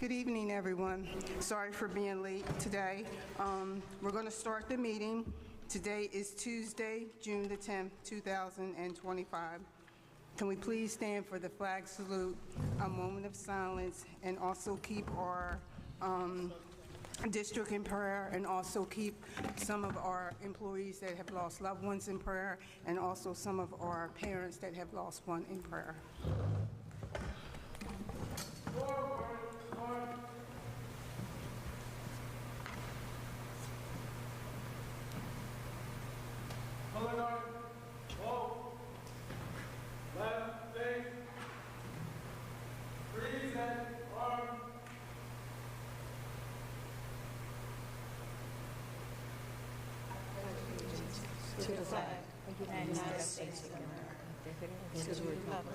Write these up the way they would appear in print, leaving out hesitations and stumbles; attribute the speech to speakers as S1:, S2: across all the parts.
S1: Good evening, everyone. Sorry for being late today. We're going to start the meeting. Today is Tuesday, June the 10th, 2025. Can we please stand for the flag salute, a moment of silence, and also keep our district in prayer, and also keep some of our employees that have lost loved ones in prayer, and also some of our parents that have lost one in prayer.
S2: Left face, freeze and arm.
S3: To the flag of the United States of America, and to the republic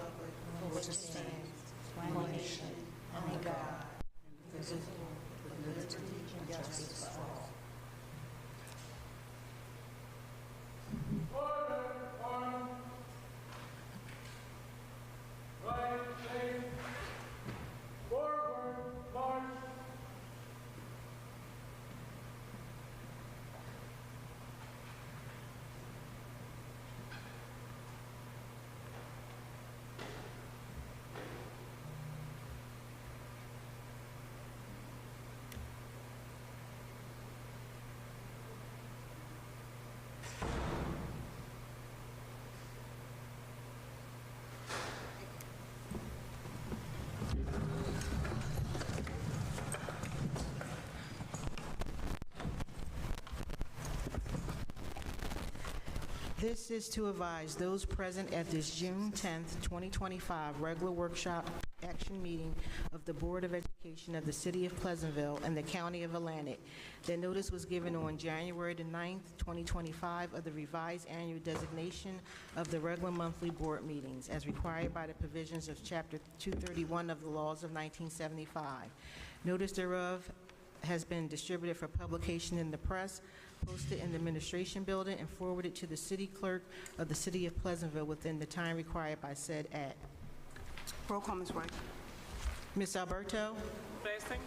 S3: for which it stands, one nation, under God, indivisible, with liberty and justice for all.
S2: Order, arm. Right face, forward, march.
S4: This is to advise those present at this June 10th, 2025 regular workshop action meeting of the Board of Education of the City of Pleasantville and the County of Atlantic that notice was given on January the 9th, 2025 of the revised annual designation of the regular monthly board meetings as required by the provisions of Chapter 231 of the laws of 1975. Notice thereof has been distributed for publication in the press, posted in the administration building, and forwarded to the city clerk of the City of Pleasantville within the time required by said act.
S1: Roll call, Ms. White.
S4: Ms. Alberto?
S5: Present.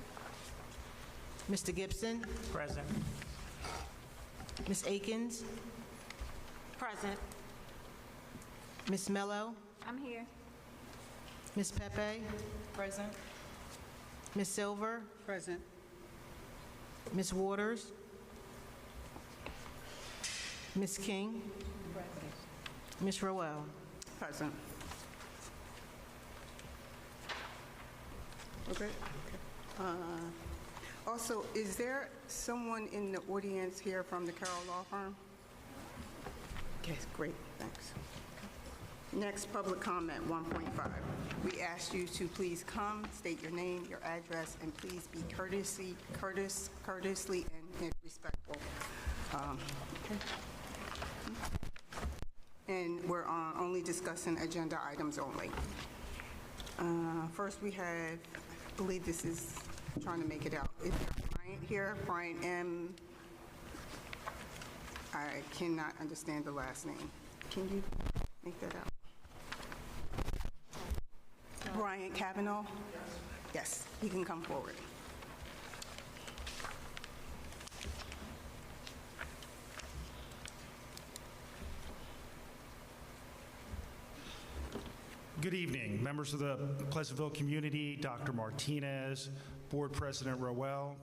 S4: Mr. Gibson?
S5: Present.
S4: Ms. Akins?
S3: Present.
S4: Ms. Mello?
S3: I'm here.
S4: Ms. Pepe?
S3: Present.
S4: Ms. Silver?
S1: Present.
S4: Ms. Waters? Ms. King?
S3: Present.
S4: Ms. Rowell?
S1: Present. Okay. Also, is there someone in the audience here from the Carroll Law Firm? Okay, great, thanks. Next, public comment 1.5. We ask you to please come, state your name, your address, and please be courteously and respectful. And we're only discussing agenda items only. First, we have, I believe this is trying to make it out. Is there Brian here? Brian M. I cannot understand the last name. Can you make that out? Brian Kavanaugh? Yes, he can come forward.
S6: Good evening, members of the Pleasantville community, Dr. Martinez, Board President Rowell,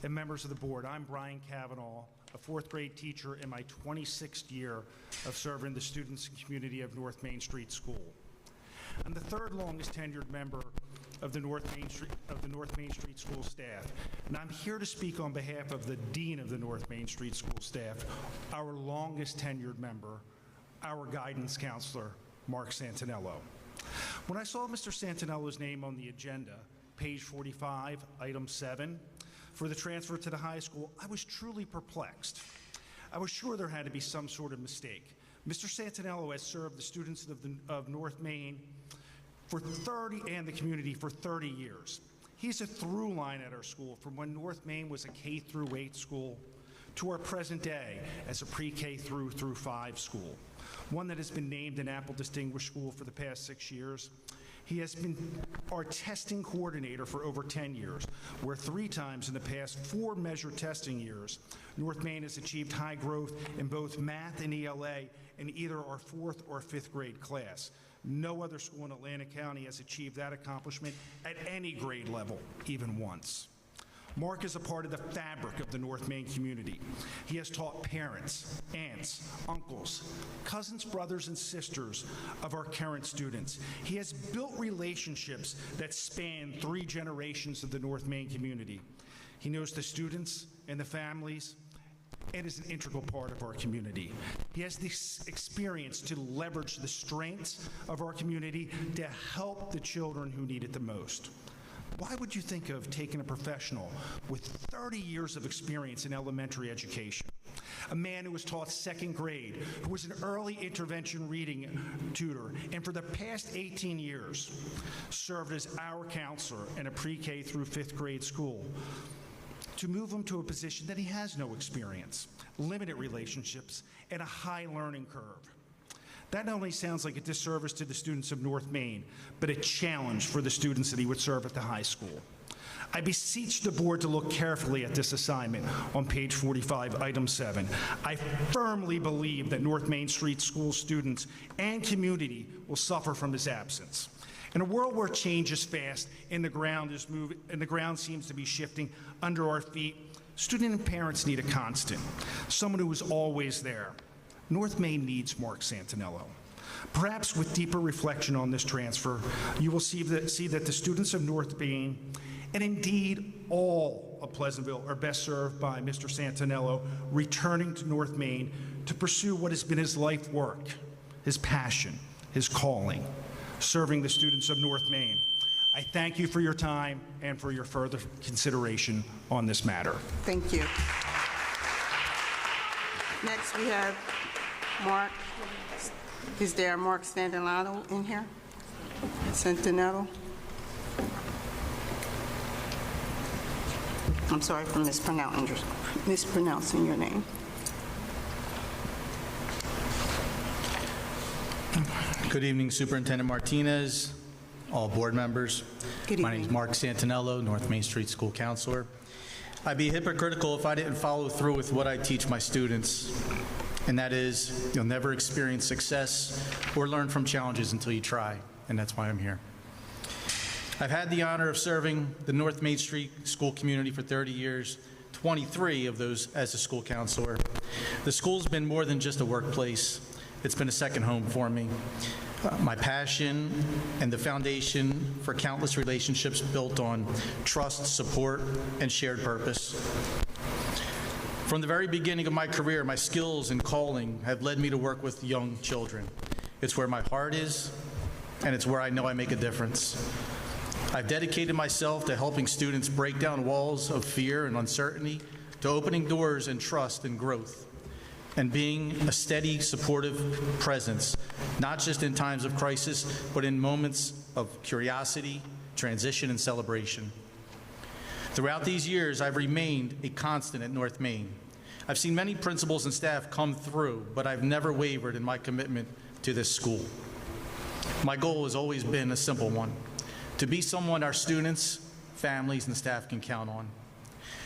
S6: and members of the board. I'm Brian Kavanaugh, a fourth grade teacher in my 26th year of serving the students and community of North Main Street School. I'm the third longest tenured member of the North Main Street School staff, and I'm here to speak on behalf of the Dean of the North Main Street School staff, our longest tenured member, our guidance counselor, Mark Santinello. When I saw Mr. Santinello's name on the agenda, page 45, item 7, for the transfer to the high school, I was truly perplexed. I was sure there had to be some sort of mistake. Mr. Santinello has served the students of North Main for 30 and the community for 30 years. He's a through line at our school from when North Main was a K through 8 school to our present day as a pre-K through 5 school, one that has been named an Apple Distinguished School for the past 6 years. He has been our testing coordinator for over 10 years, where 3 times in the past 4 measured testing years, North Main has achieved high growth in both math and ELA in either our 4th or 5th grade class. No other school in Atlantic County has achieved that accomplishment at any grade level, even once. Mark is a part of the fabric of the North Main community. He has taught parents, aunts, uncles, cousins, brothers, and sisters of our current students. He has built relationships that span 3 generations of the North Main community. He knows the students and the families and is an integral part of our community. He has the experience to leverage the strengths of our community to help the children who need it the most. Why would you think of taking a professional with 30 years of experience in elementary education, a man who was taught 2nd grade, who was an early intervention reading tutor, and for the past 18 years served as our counselor in a pre-K through 5th grade school, to move him to a position that he has no experience, limited relationships, and a high learning curve? That not only sounds like a disservice to the students of North Main, but a challenge for the students that he would serve at the high school. I beseech the board to look carefully at this assignment on page 45, item 7. I firmly believe that North Main Street School students and community will suffer from his absence. In a world where change is fast and the ground seems to be shifting under our feet, student and parents need a constant, someone who is always there. North Main needs Mark Santinello. Perhaps with deeper reflection on this transfer, you will see that the students of North Main, and indeed all of Pleasantville, are best served by Mr. Santinello returning to North Main to pursue what has been his life work, his passion, his calling, serving the students of North Main. I thank you for your time and for your further consideration on this matter.
S1: Thank you. Next, we have Mark. Is there Mark Santinello in here? Santinello? I'm sorry for mispronouncing your name.
S5: Good evening, Superintendent Martinez, all board members.
S1: Good
S5: My name is
S1: evening.
S5: Mark Santinello, North Main Street School Counselor. I'd be hypocritical if I didn't follow through with what I teach my students, and that is, you'll never experience success or learn from challenges until you try, and that's why I'm here. I've had the honor of serving the North Main Street school community for 30 years, 23 of those as a school counselor. The school's been more than just a workplace. It's been a second home for me. My passion and the foundation for countless relationships built on trust, support, and shared purpose. From the very beginning of my career, my skills and calling have led me to work with young children. It's where my heart is, and it's where I know I make a difference. I've dedicated myself to helping students break down walls of fear and uncertainty, to opening doors and trust and growth, and being a steady, supportive presence, not just in times of crisis, but in moments of curiosity, transition, and celebration. Throughout these years, I've remained a constant at North Main. I've seen many principals and staff come through, but I've never wavered in my commitment to this school. My goal has always been a simple one: to be someone our students, families, and staff can count on.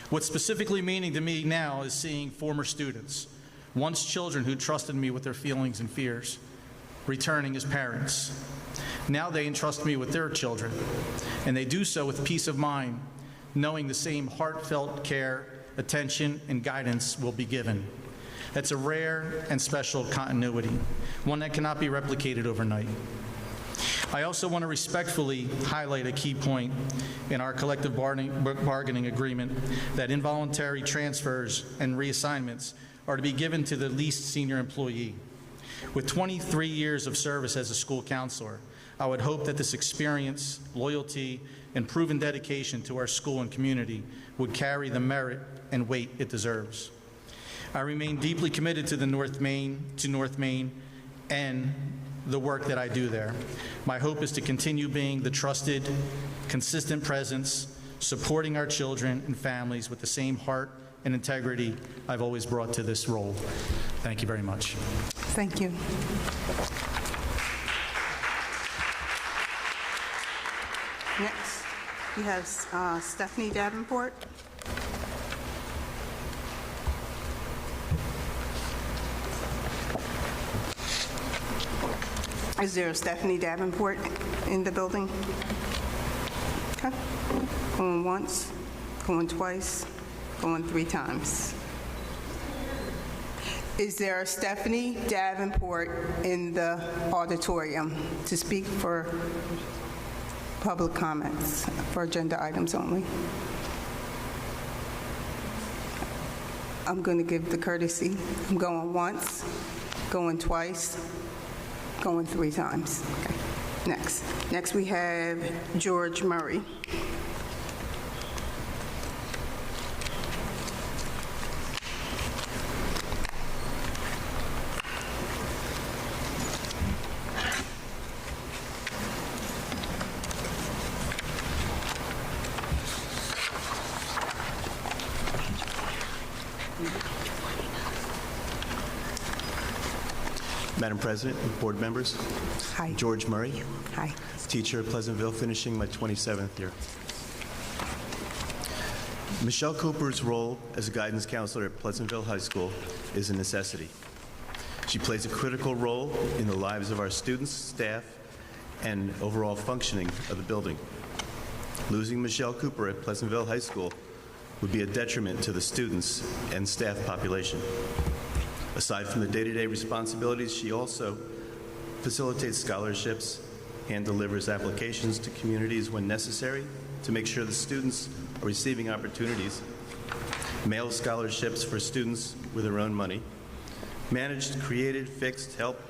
S5: What's specifically meaning to me now is seeing former students, once children who trusted me with their feelings and fears, returning as parents. Now they entrust me with their children, and they do so with peace of mind, knowing the same heartfelt care, attention, and guidance will be given. That's a rare and special continuity, one that cannot be replicated overnight. I also want to respectfully highlight a key point in our collective bargaining agreement, that involuntary transfers and reassignments are to be given to the least senior employee. With 23 years of service as a school counselor, I would hope that this experience, loyalty, and proven dedication to our school and community would carry the merit and weight it deserves. I remain deeply committed to North Main, and the work that I do there. My hope is to continue being the trusted, consistent presence, supporting our children and families with the same heart and integrity I've always brought to this role. Thank you very much.
S1: Thank you. We have Stephanie Davenport. Is there a Stephanie Davenport in the building? Okay. Going once, going twice, going 3 times. Is there a Stephanie Davenport in the auditorium to speak for public comments for agenda items only? I'm going to give the courtesy. I'm going once, going twice, going 3 times. Okay. Next we have George Murray.
S7: Madam President, board members.
S1: Hi.
S7: George Murray,
S1: Hi.
S7: teacher at Pleasantville, finishing my 27th year. Michelle Cooper's role as a guidance counselor at Pleasantville High School is a necessity. She plays a critical role in the lives of our students, staff, and overall functioning of the building. Losing Michelle Cooper at Pleasantville High School would be a detriment to the students and staff population. Aside from the day-to-day responsibilities, she also facilitates scholarships and delivers applications to communities when necessary to make sure the students are receiving opportunities, mail scholarships for students with their own money, managed, created, fixed, helped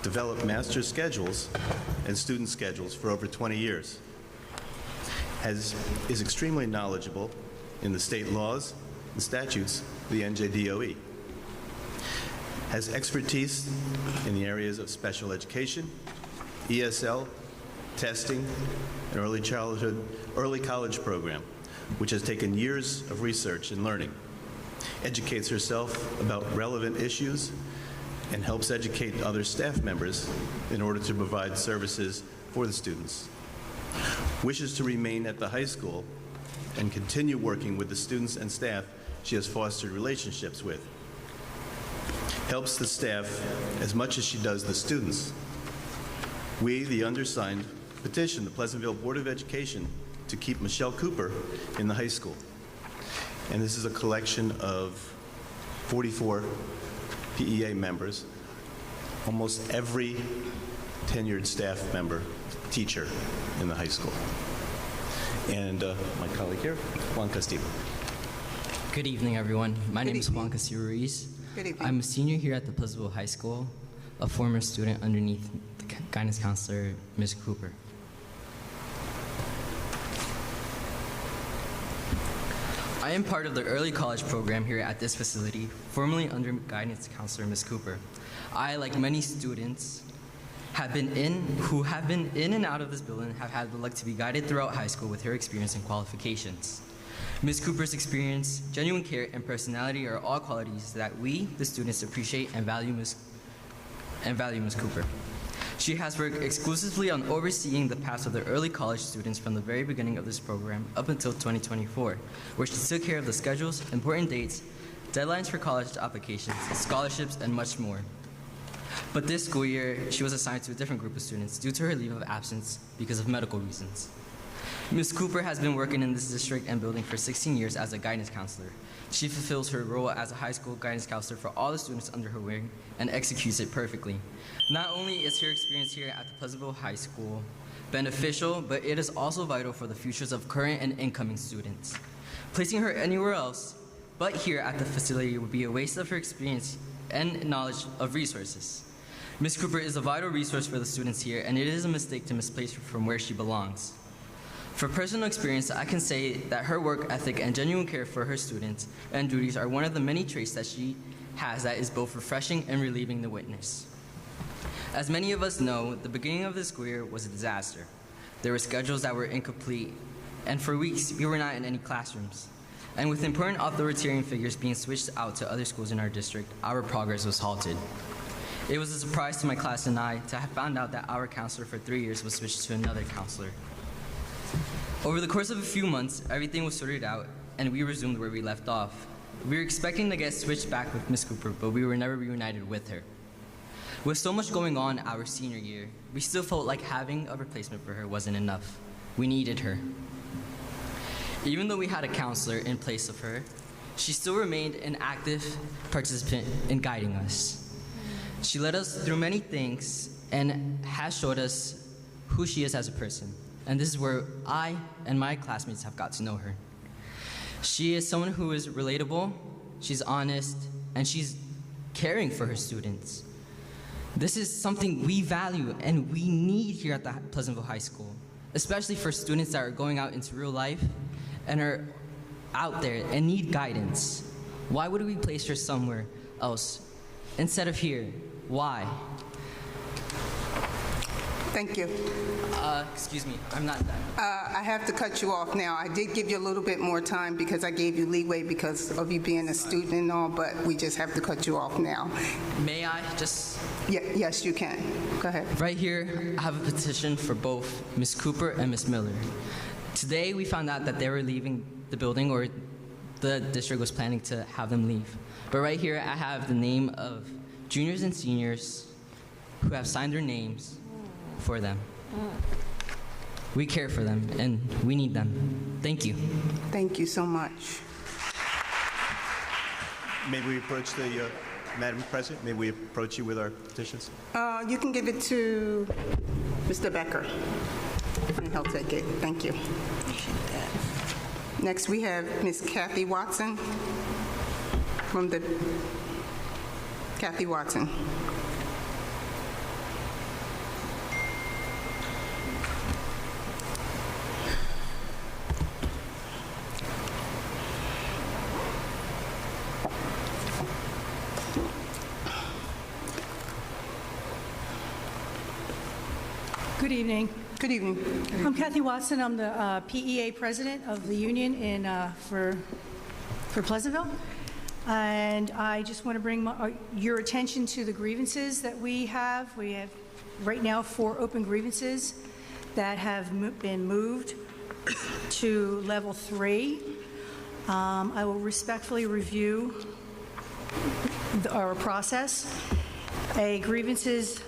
S7: develop master schedules and student schedules for over 20 years, is extremely knowledgeable in the state laws and statutes of the NJDOE, has expertise in the areas of special education, ESL, testing, and early college program, which has taken years of research and learning, educates herself about relevant issues, and helps educate other staff members in order to provide services for the students. Wishes to remain at the high school and continue working with the students and staff she has fostered relationships with. Helps the staff as much as she does the students. We, the undersigned, petition the Pleasantville Board of Education to keep Michelle Cooper in the high school. And this is a collection of 44 PEA members, almost every tenured staff member, teacher in the high school. And my colleague here, Juan Castillo.
S8: Good evening, everyone. My name is Juan Castillo Ruiz.
S1: Good evening.
S8: I'm a senior here at the Pleasantville High School, a former student underneath the guidance counselor, Ms. Cooper. I am part of the early college program here at this facility, formerly under guidance counselor, Ms. Cooper. I, like many students, who have been in and out of this building, have had the luck to be guided throughout high school with her experience and qualifications. Ms. Cooper's experience, genuine care, and personality are all qualities that we, the students, appreciate and value Ms. Cooper. She has worked exclusively on overseeing the paths of the early college students from the very beginning of this program up until 2024, where she took care of the schedules, important dates, deadlines for college applications, scholarships, and much more. But this school year, she was assigned to a different group of students due to her leave of absence because of medical reasons. Ms. Cooper has been working in this district and building for 16 years as a guidance counselor. She fulfills her role as a high school guidance counselor for all the students under her wing and executes it perfectly. Not only is her experience here at the Pleasantville High School beneficial, but it is also vital for the futures of current and incoming students. Placing her anywhere else but here at the facility would be a waste of her experience and knowledge of resources. Ms. Cooper is a vital resource for the students here, and it is a mistake to misplace her from where she belongs. For personal experience, I can say that her work ethic and genuine care for her students and duties are one of the many traits that she has that is both refreshing and relieving to witness. As many of us know, the beginning of this school year was a disaster. There were schedules that were incomplete, and for weeks, we were not in any classrooms. And with important authoritarian figures being switched out to other schools in our district, our progress was halted. It was a surprise to my class and I to have found out that our counselor for 3 years was switched to another counselor. Over the course of a few months, everything was sorted out, and we resumed where we left off. We were expecting to get switched back with Miss Cooper, but we were never reunited with her. With so much going on our senior year, we still felt like having a replacement for her wasn't enough. We needed her. Even though we had a counselor in place of her, she still remained an active participant in guiding us. She led us through many things and has showed us who she is as a person. And this is where I and my classmates have got to know her. She is someone who is relatable, she's honest, and she's caring for her students. This is something we value and we need here at the Pleasantville High School, especially for students that are going out into real life and are out there and need guidance. Why would we place her somewhere else instead of here? Why?
S1: Thank you.
S8: Excuse me, I'm not done.
S1: I have to cut you off now. I did give you a little bit more time because I gave you leeway because of you being a student and all, but we just have to cut you off now.
S8: May I just...
S1: Yes, you can. Go ahead.
S8: Right here, I have a petition for both Ms. Cooper and Ms. Miller. Today, we found out that they were leaving the building, or the district was planning to have them leave. But right here, I have the name of juniors and seniors who have signed their names for them. We care for them, and we need them. Thank you.
S1: Thank you so much.
S7: May we approach the, Madam President, may we approach you with our petitions?
S1: You can give it to Mr. Becker, and he'll take it. Thank you. Next, we have Ms. Kathy Watson from the... Kathy Watson.
S9: Good evening.
S1: Good evening.
S9: I'm Kathy Watson. I'm the PEA president of the union for Pleasantville. And I just want to bring your attention to the grievances that we have. We have right now 4 open grievances that have been moved to level 3. I will respectfully review our process. A grievance is,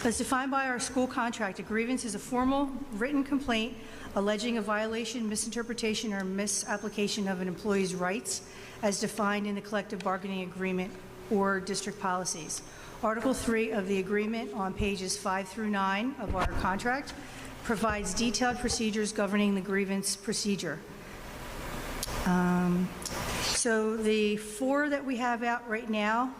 S9: as defined by our school contract, a grievance is a formal written complaint alleging a violation, misinterpretation, or misapplication of an employee's rights as defined in the collective bargaining agreement or district policies. Article 3 of the agreement on pages 5 through 9 of our contract provides detailed procedures governing the grievance procedure. So the 4 that we have out right now,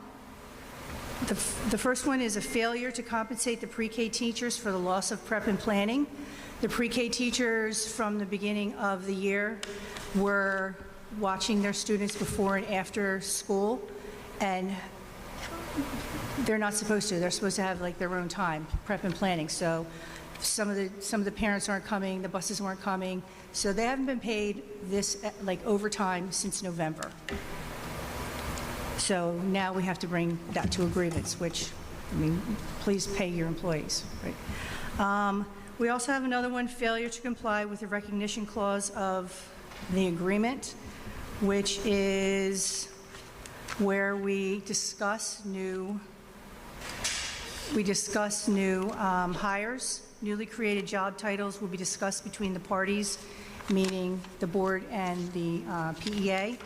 S9: the first one is a failure to compensate the pre-K teachers for the loss of prep and planning. The pre-K teachers from the beginning of the year were watching their students before and after school, and they're not supposed to. They're supposed to have like their own time, prep and planning. So some of the parents aren't coming, the buses weren't coming, so they haven't been paid this like overtime since November. So now we have to bring that to a grievance, which, I mean, please pay your employees, right? We also have another one, failure to comply with the recognition clause of the agreement, which is where we discuss new hires. Newly created job titles will be discussed between the parties, meaning the board and the PEA,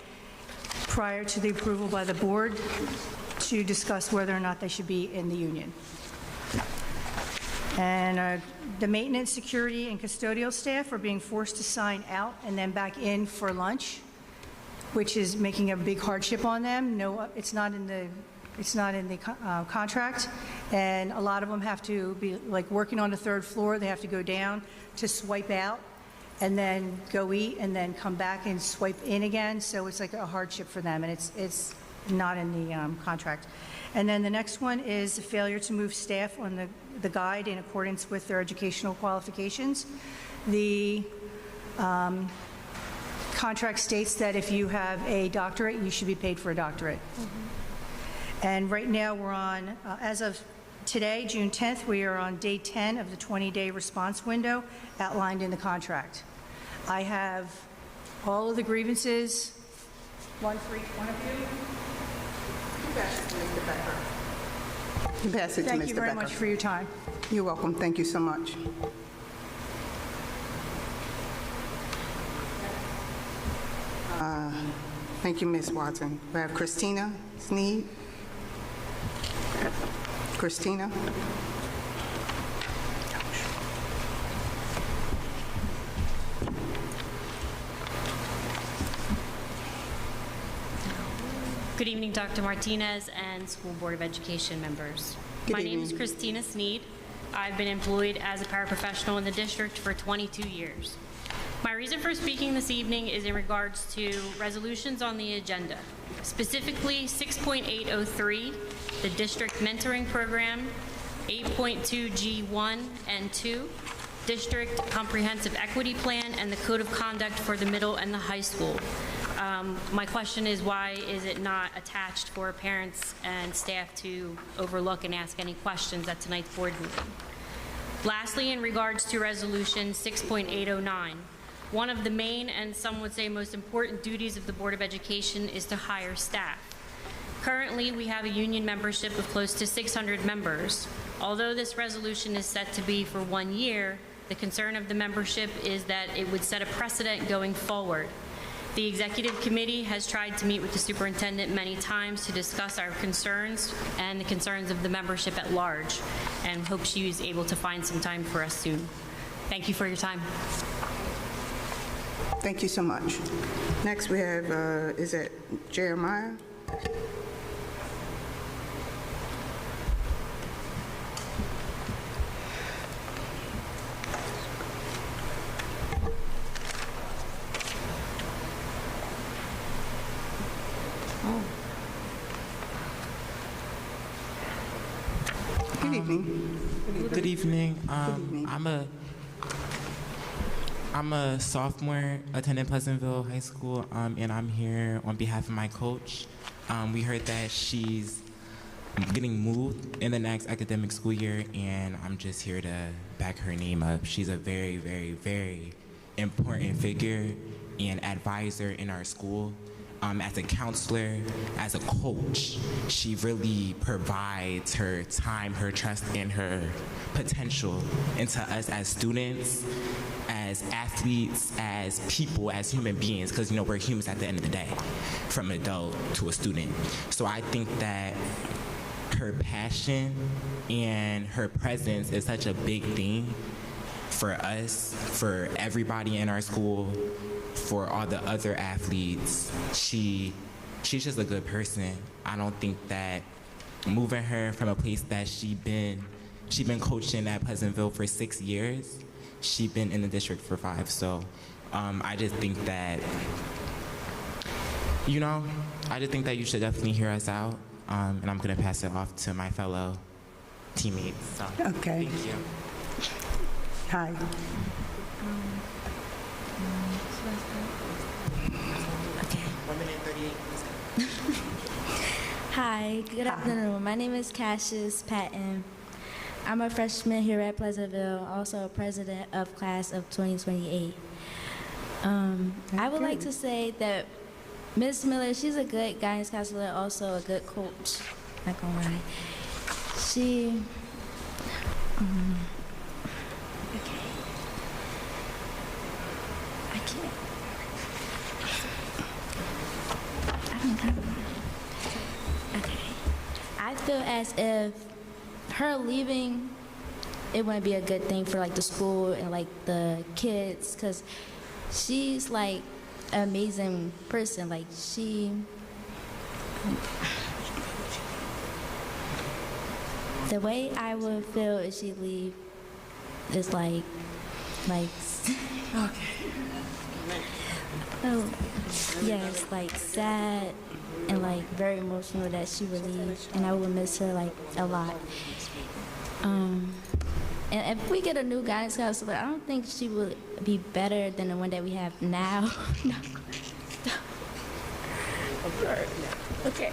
S9: prior to the approval by the board to discuss whether or not they should be in the union. And the maintenance, security, and custodial staff are being forced to sign out and then back in for lunch, which is making a big hardship on them. No, it's not in the contract, and a lot of them have to be like working on the 3rd floor. They have to go down to swipe out and then go eat and then come back and swipe in again. So it's like a hardship for them, and it's not in the contract. And then the next one is the failure to move staff on the guide in accordance with their educational qualifications. The contract states that if you have a doctorate, you should be paid for a doctorate. Mm-hmm. And right now we're on, as of today, June 10th, we are on day 10 of the 20-day response window outlined in the contract. I have all of the grievances, one for each one of you.
S1: You pass it to Mr. Becker.
S9: Thank you very much for your time.
S1: You're welcome. Thank you so much. Thank you, Ms. Watson. We have Christina Sneed. Christina?
S10: Good evening, Dr. Martinez and School Board of Education members.
S1: Good
S10: My name is
S1: evening.
S10: Christina Sneed. I've been employed as a paraprofessional in the district for 22 years. My reason for speaking this evening is in regards to resolutions on the agenda, specifically 6.803, the District Mentoring Program, 8.2G1 and 2, District Comprehensive Equity Plan, and the Code of Conduct for the middle and the high school. My question is, why is it not attached for parents and staff to overlook and ask any questions at tonight's board meeting? Lastly, in regards to Resolution 6.809, one of the main and some would say most important duties of the Board of Education is to hire staff. Currently, we have a union membership of close to 600 members. Although this resolution is set to be for 1 year, the concern of the membership is that it would set a precedent going forward. The executive committee has tried to meet with the superintendent many times to discuss our concerns and the concerns of the membership at large, and hope she is able to find some time for us soon. Thank you for your time.
S1: Thank you so much. Next, we have, is it Jeremiah? Good evening.
S11: Good evening. I'm a sophomore attending Pleasantville High School, and I'm here on behalf of my coach. We heard that she's getting moved in the next academic school year, and I'm just here to back her name up. She's a very, very, very important figure and advisor in our school. As a counselor, as a coach, she really provides her time, her trust, and her potential into us as students, as athletes, as people, as human beings, because, you know, we're humans at the end of the day, from adult to a student. So I think that her passion and her presence is such a big thing for us, for everybody in our school, for all the other athletes. She's just a good person. I don't think that moving her from a place that she been coaching at Pleasantville for 6 years, she been in the district for 5. So I just think that, you know, you should definitely hear us out. And I'm gonna pass it off to my fellow teammates. So,
S1: Okay.
S11: thank you.
S1: Hi.
S3: Okay.
S11: 1 minute 38.
S3: Hi, good afternoon. My name is Cassius Patton. I'm a freshman here at Pleasantville, also president of class of 2028. I would like to say that Ms. Miller, she's a good guidance counselor, also a good coach. Not gonna lie. She, okay. I can't. I don't know. Okay. I feel as if her leaving, it wouldn't be a good thing for like the school and like the kids, because she's like an amazing person. Like the way I would feel if she leave is like, okay. Oh, yes, like sad and like very emotional that she would leave, and I would miss her like a lot. And if we get a new guidance counselor, I don't think she would be better than the one that we have now. No. Okay.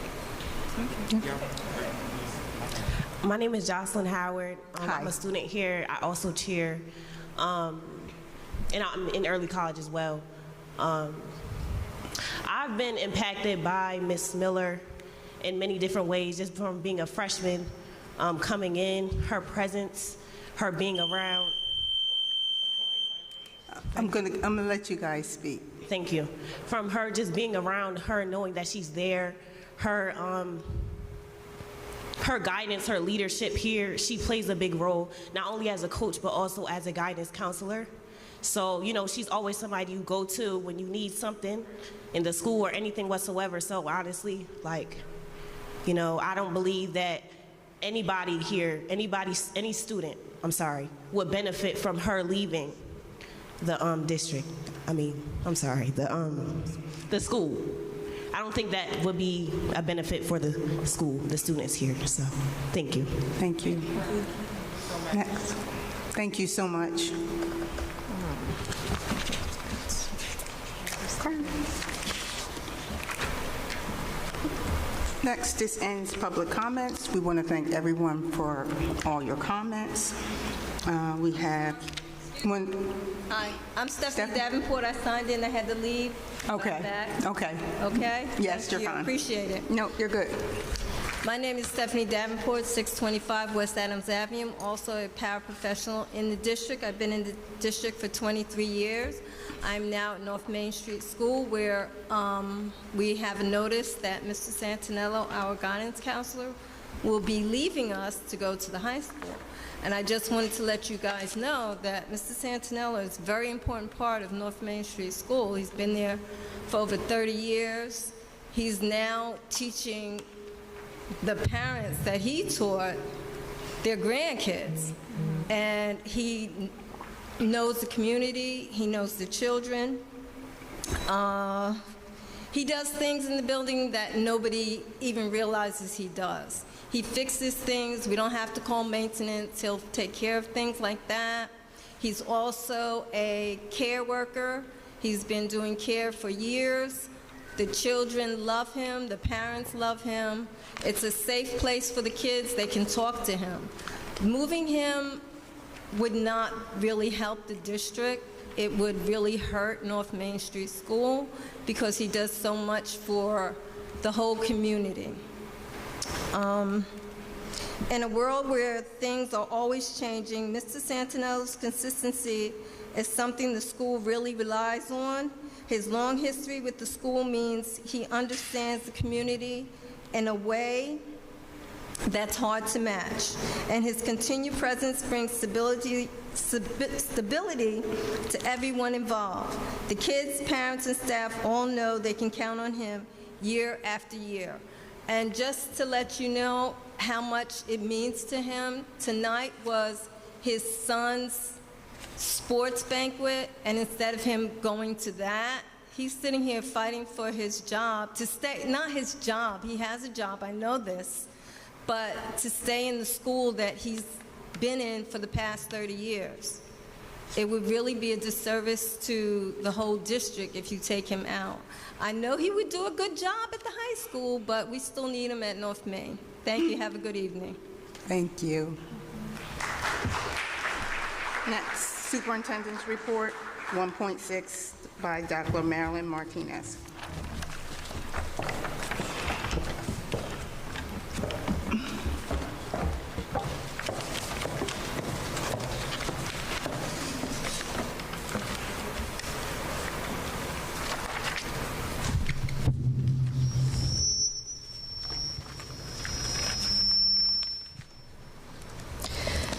S12: My name is Jocelyn Howard. I'm a student here. I also cheer. and I'm in early college as well. I've been impacted by Miss Miller in many different ways, just from being a freshman, coming in, her presence, her being around.
S1: I'm gonna let you guys speak.
S12: Thank you. From her just being around her, knowing that she's there, her guidance, her leadership here, she plays a big role, not only as a coach, but also as a guidance counselor. So, you know, she's always somebody you go to when you need something in the school or anything whatsoever. So honestly, like, you know, I don't believe that anybody here, any student, would benefit from her leaving the district. The school. I don't think that would be a benefit for the school, the students here. So, thank you.
S1: Thank you. Next. Thank you so much. Next, this ends public comments. We want to thank everyone for all your comments. We have one.
S13: Hi, I'm Stephanie Davenport. I signed in. I had to leave.
S1: Okay. Okay.
S13: Okay?
S1: Yes,
S13: Thank
S1: you're
S13: you.
S1: fine.
S13: Appreciate it.
S1: No, you're good.
S13: My name is Stephanie Davenport, 625 West Adams Avenue. I'm also a paraprofessional in the district. I've been in the district for 23 years. I'm now at North Main Street School, where we have a notice that Mr. Santinello, our guidance counselor, will be leaving us to go to the high school. And I just wanted to let you guys know that Mr. Santinello is a very important part of North Main Street School. He's been there for over 30 years. He's now teaching the parents that he taught their grandkids. And he knows the community, he knows the children. He does things in the building that nobody even realizes he does. He fixes things. We don't have to call maintenance. He'll take care of things like that. He's also a care worker. He's been doing care for years. The children love him. The parents love him. It's a safe place for the kids. They can talk to him. Moving him would not really help the district. It would really hurt North Main Street School because he does so much for the whole community. In a world where things are always changing, Mr. Santinello's consistency is something the school really relies on. His long history with the school means he understands the community in a way that's hard to match. And his continued presence brings stability to everyone involved. The kids, parents, and staff all know they can count on him year after year. And just to let you know how much it means to him, tonight was his son's sports banquet, and instead of him going to that, he's sitting here fighting for his job to stay, not his job, he has a job, I know this, but to stay in the school that he's been in for the past 30 years. It would really be a disservice to the whole district if you take him out. I know he would do a good job at the high school, but we still need him at North Main. Thank you. Have a good evening.
S1: Thank you. Next, Superintendent's Report, 1.6 by Dr. Marilyn Martinez.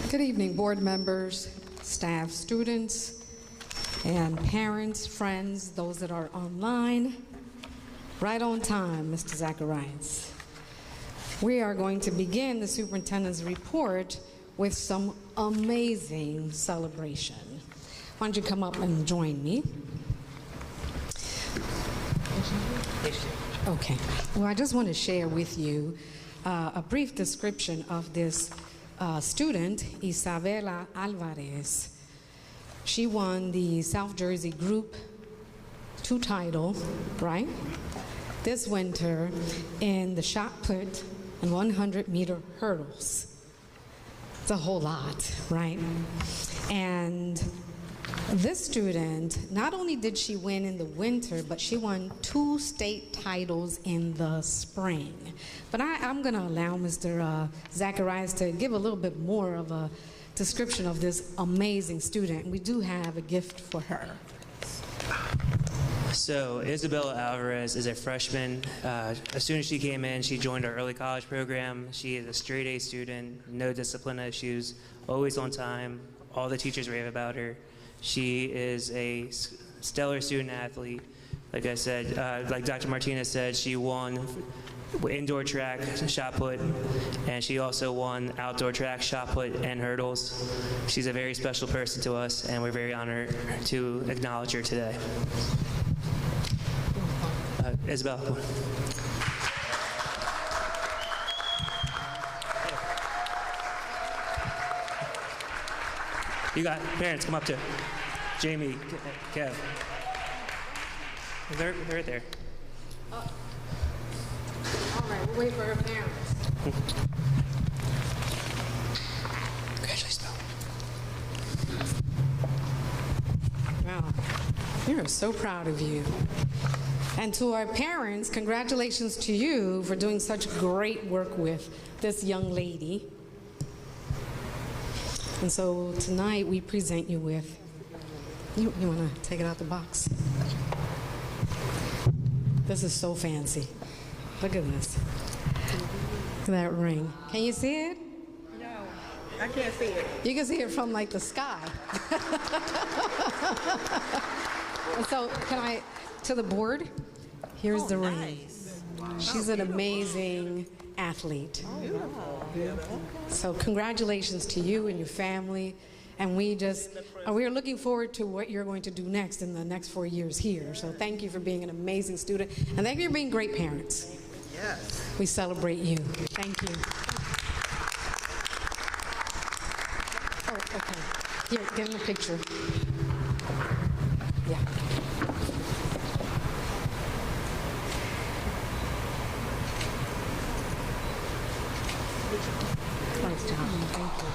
S14: Good evening, board members, staff, students, and parents, friends, those that are online. Right on time, Mr. Zacharias. We are going to begin the superintendent's report with some amazing celebration. Why don't you come up and join me? Okay. Well, I just want to share with you a brief description of this student, Isabela Alvarez. She won the South Jersey Group 2 title, right? This winter in the shot put and 100-meter hurdles. It's a whole lot, right? And This student, not only did she win in the winter, but she won 2 state titles in the spring. But I'm going to allow Mr. Zacharias to give a little bit more of a description of this amazing student. We do have a gift for her.
S15: So Isabella Alvarez is a freshman. As soon as she came in, she joined our early college program. She is a straight A student, no discipline issues, always on time. All the teachers rave about her. She is a stellar student athlete. Like I said, like Dr. Martinez said, she won indoor track, shot put, and she also won outdoor track, shot put, and hurdles. She's a very special person to us, and we're very honored to acknowledge her today. Isabel. You got parents, come up too. Jamie, Kev. They're right there.
S14: All right, we'll wait for her parents.
S15: Congratulations,
S14: Wow, we are so proud of you. And to our parents, congratulations to you for doing such great work with this young lady. And so tonight we present you with, you want to take it out the box? This is so fancy. Look at this. Look at that ring. Can you see it?
S1: No, I can't see it.
S14: You can see it from like the sky. And so can I, to the board, here's the ring.
S1: Nice.
S14: She's an amazing athlete.
S1: Beautiful.
S14: So congratulations to you and your family. And we are looking forward to what you're going to do next in the next 4 years here. So thank you for being an amazing student. And thank you for being great parents.
S1: Yes.
S14: We celebrate you. Thank you. Oh, okay. Here, get in the picture. Yeah. Nice job. Thank you.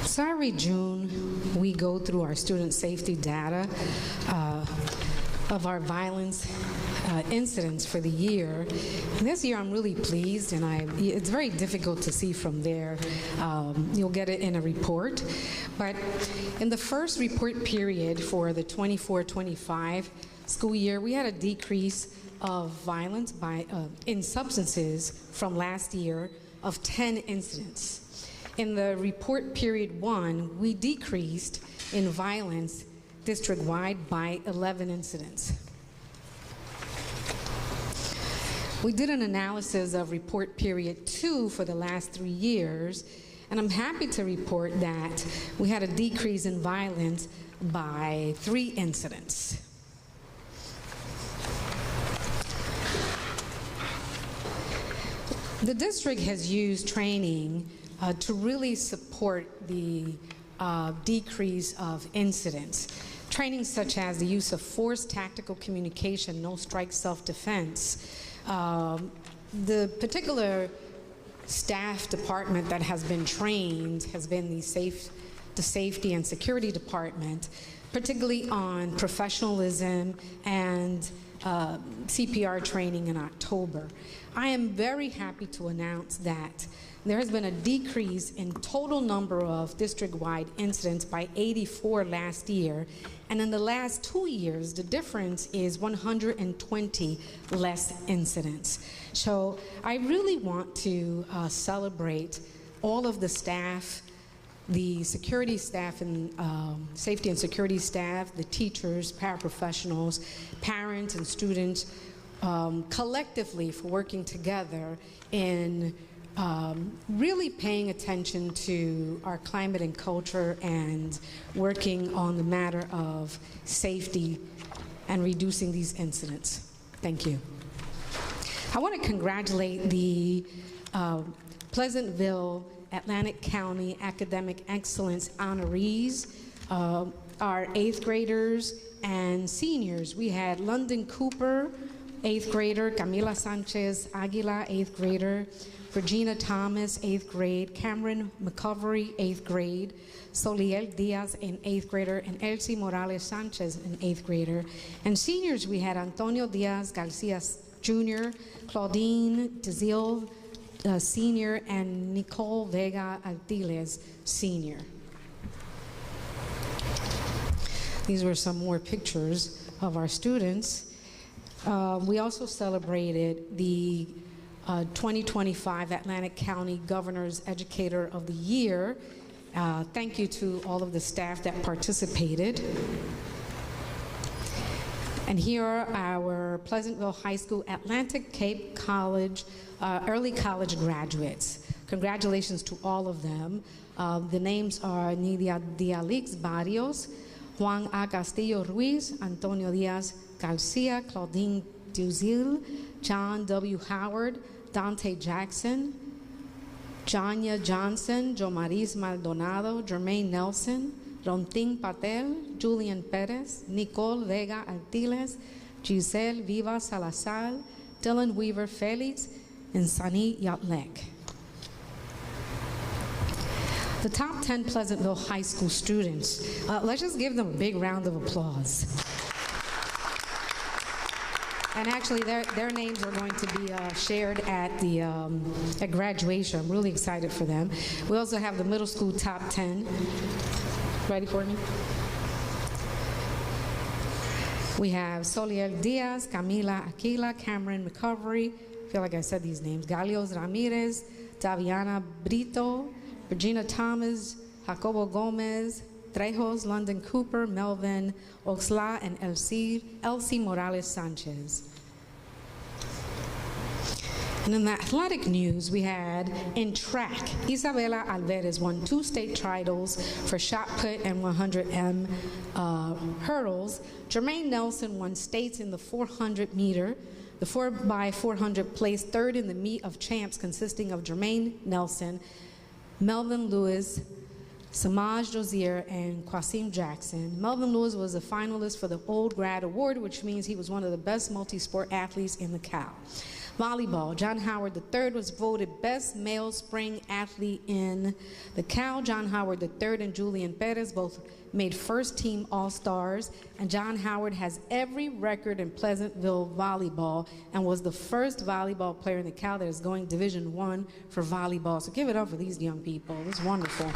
S14: So every June, we go through our student safety data of our violence incidents for the year. And this year, I'm really pleased, and it's very difficult to see from there. You'll get it in a report. But in the first report period for the 24-25 school year, we had a decrease of violence in substances from last year of 10 incidents. In the report period 1, we decreased in violence district-wide by 11 incidents. We did an analysis of report period 2 for the last 3 years, and I'm happy to report that we had a decrease in violence by 3 incidents. The district has used training to really support the decrease of incidents. Training such as the use of force, tactical communication, no strike, self-defense. The particular staff department that has been trained has been the safety and security department, particularly on professionalism and CPR training in October. I am very happy to announce that there has been a decrease in total number of district-wide incidents by 84 last year, and in the last 2 years, the difference is 120 less incidents. So I really want to celebrate all of the staff, the security staff and safety and security staff, the teachers, paraprofessionals, parents, and students collectively for working together in really paying attention to our climate and culture and working on the matter of safety and reducing these incidents. Thank you. I want to congratulate the Pleasantville Atlantic County Academic Excellence honorees, our 8th graders and seniors. We had London Cooper, 8th grader. Camila Sanchez Aguila, 8th grader. Regina Thomas, 8th grade. Cameron McCovery, 8th grade. Soliel Diaz, an 8th grader, and Elsie Morales Sanchez, an 8th grader. And seniors, we had Antonio Diaz Garcia Jr., Claudine Dezil, senior, and Nicole Vega Altiles, senior. These were some more pictures of our students. We also celebrated the 2025 Atlantic County Governor's Educator of the Year. Thank you to all of the staff that participated. And here are our Pleasantville High School Atlantic Cape College, early college graduates. Congratulations to all of them. The names are Nidia Dialix Barrios, Juan A. Castillo Ruiz, Antonio Diaz Garcia, Claudine Duzil, John W. Howard, Dante Jackson, Janya Johnson, Jomaris Maldonado, Jermaine Nelson, Rontin Patel, Julian Perez, Nicole Vega Altiles, Giselle Viva Salazar, Dylan Weaver Felix, and Sani Yatlek. The top 10 Pleasantville High School students, let's just give them a big round of applause. And actually, their names are going to be shared at the at graduation. I'm really excited for them. We also have the middle school top 10. Ready for me? We have Soliel Diaz, Camila Aquila, Cameron McCovery, I feel like I said these names, Galios Ramirez, Daviana Brito, Regina Thomas, Jacobo Gomez, Trejos, London Cooper, Melvin Oxla, and Elsie Morales Sanchez. And in the athletic news, we had in track, Isabela Alvarez won 2 state titles for shot put and 100m hurdles. Jermaine Nelson won states in the 400 meter. The 4x400 placed 3rd in the meet of champs, consisting of Jermaine Nelson, Melvin Lewis, Samaj Dozier, and Qasim Jackson. Melvin Lewis was a finalist for the Old Grad Award, which means he was one of the best multi-sport athletes in the Cal. Volleyball, John Howard III was voted best male spring athlete in the Cal. John Howard III and Julian Perez both made first team All-Stars, and John Howard has every record in Pleasantville volleyball and was the first volleyball player in the Cal that is going Division I for volleyball. So give it up for these young people. It's wonderful.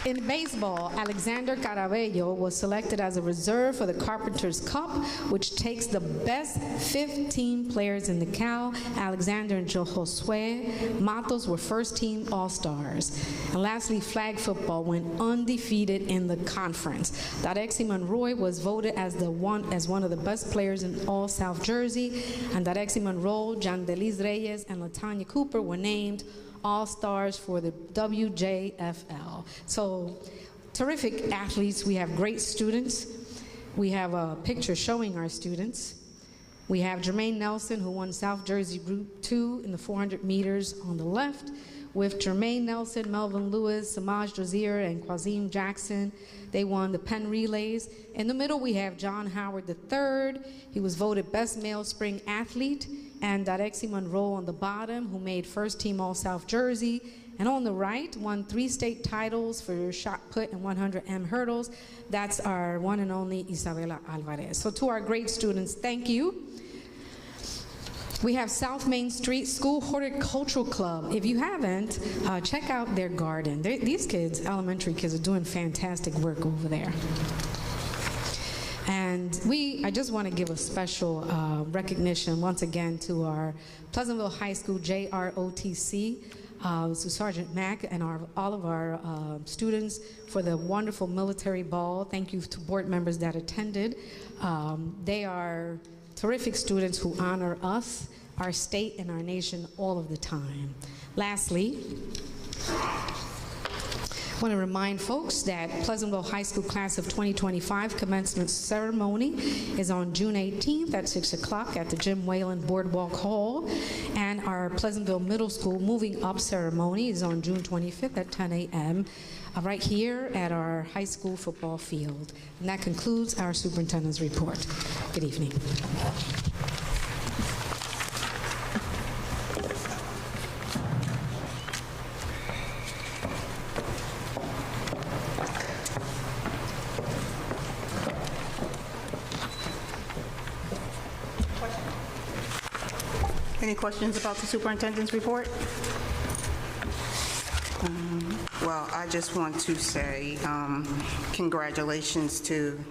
S14: In baseball, Alexander Carabello was selected as a reserve for the Carpenters Cup, which takes the best 15 players in the Cal. Alexander and Josue Matos were first-team All-Stars. And lastly, flag football went undefeated in the conference. Darexy Monroy was voted as one of the best players in all South Jersey, and Darexy Monroe, John Delis Reyes, and LaTanya Cooper were named All-Stars for the WJFL. So terrific athletes. We have great students. We have a picture showing our students. We have Jermaine Nelson, who won South Jersey Group 2 in the 400 meters on the left, with Jermaine Nelson, Melvin Lewis, Samaj Dozier, and Qasim Jackson. They won the Penn Relays. In the middle, we have John Howard III. He was voted best male spring athlete, and Darexy Monroe on the bottom, who made first team All-South Jersey. And on the right, won 3 state titles for shot put and 100m hurdles. That's our one and only Isabela Alvarez. So to our great students, thank you. We have South Main Street School Horticultural Club. If you haven't, check out their garden. These kids, elementary kids, are doing fantastic work over there. And I just want to give a special recognition once again to our Pleasantville High School JROTC, to Sergeant Mack and all of our students for the wonderful military ball. Thank you to board members that attended. They are terrific students who honor us, our state, and our nation all of the time. Lastly, I want to remind folks that Pleasantville High School Class of 2025 commencement ceremony is on June 18th at 6 o'clock at the Jim Whalen Boardwalk Hall, and our Pleasantville Middle School Moving Up ceremony is on June 25th at 10 a.m. Right here at our high school football field. And that concludes our superintendent's report. Good evening.
S1: Any questions about the superintendent's report? Well, I just want to say congratulations to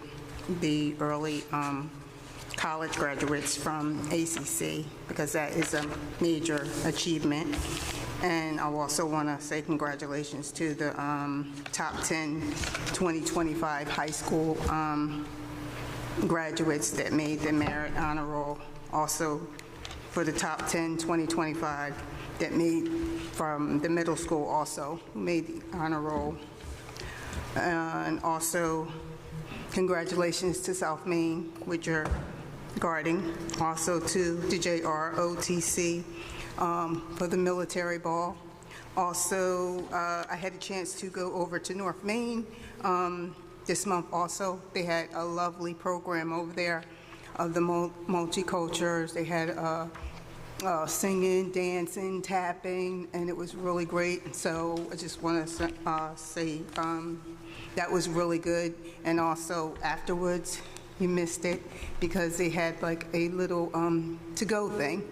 S1: the early college graduates from ACC, because that is a major achievement. And I also want to say congratulations to the top 10 2025 high school graduates that made the merit honor roll. Also, for the top 10 2025 that made from the middle school also, who made the honor roll. And also, congratulations to South Main, which you're guarding. Also to the JROTC for the military ball. Also, I had a chance to go over to North Main this month also. They had a lovely program over there of the multicultures. They had singing, dancing, tapping, and it was really great. So I just want to say that was really good. And also afterwards, you missed it because they had like a little to-go thing.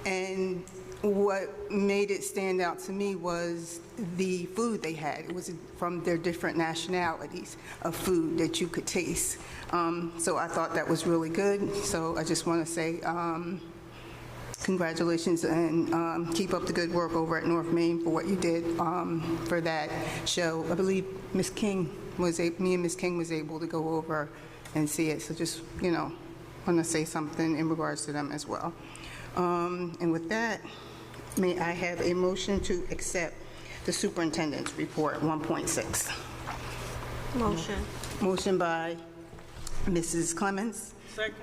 S1: And what made it stand out to me was the food they had. It was from their different nationalities of food that you could taste. So I thought that was really good. So I just want to say congratulations and keep up the good work over at North Main for what you did for that show. I believe me and Miss King was able to go over and see it. So just, want to say something in regards to them as well. And with that, may I have a motion to accept the superintendent's report 1.6?
S13: Motion.
S1: Motion by Mrs. Clemens.
S2: Second.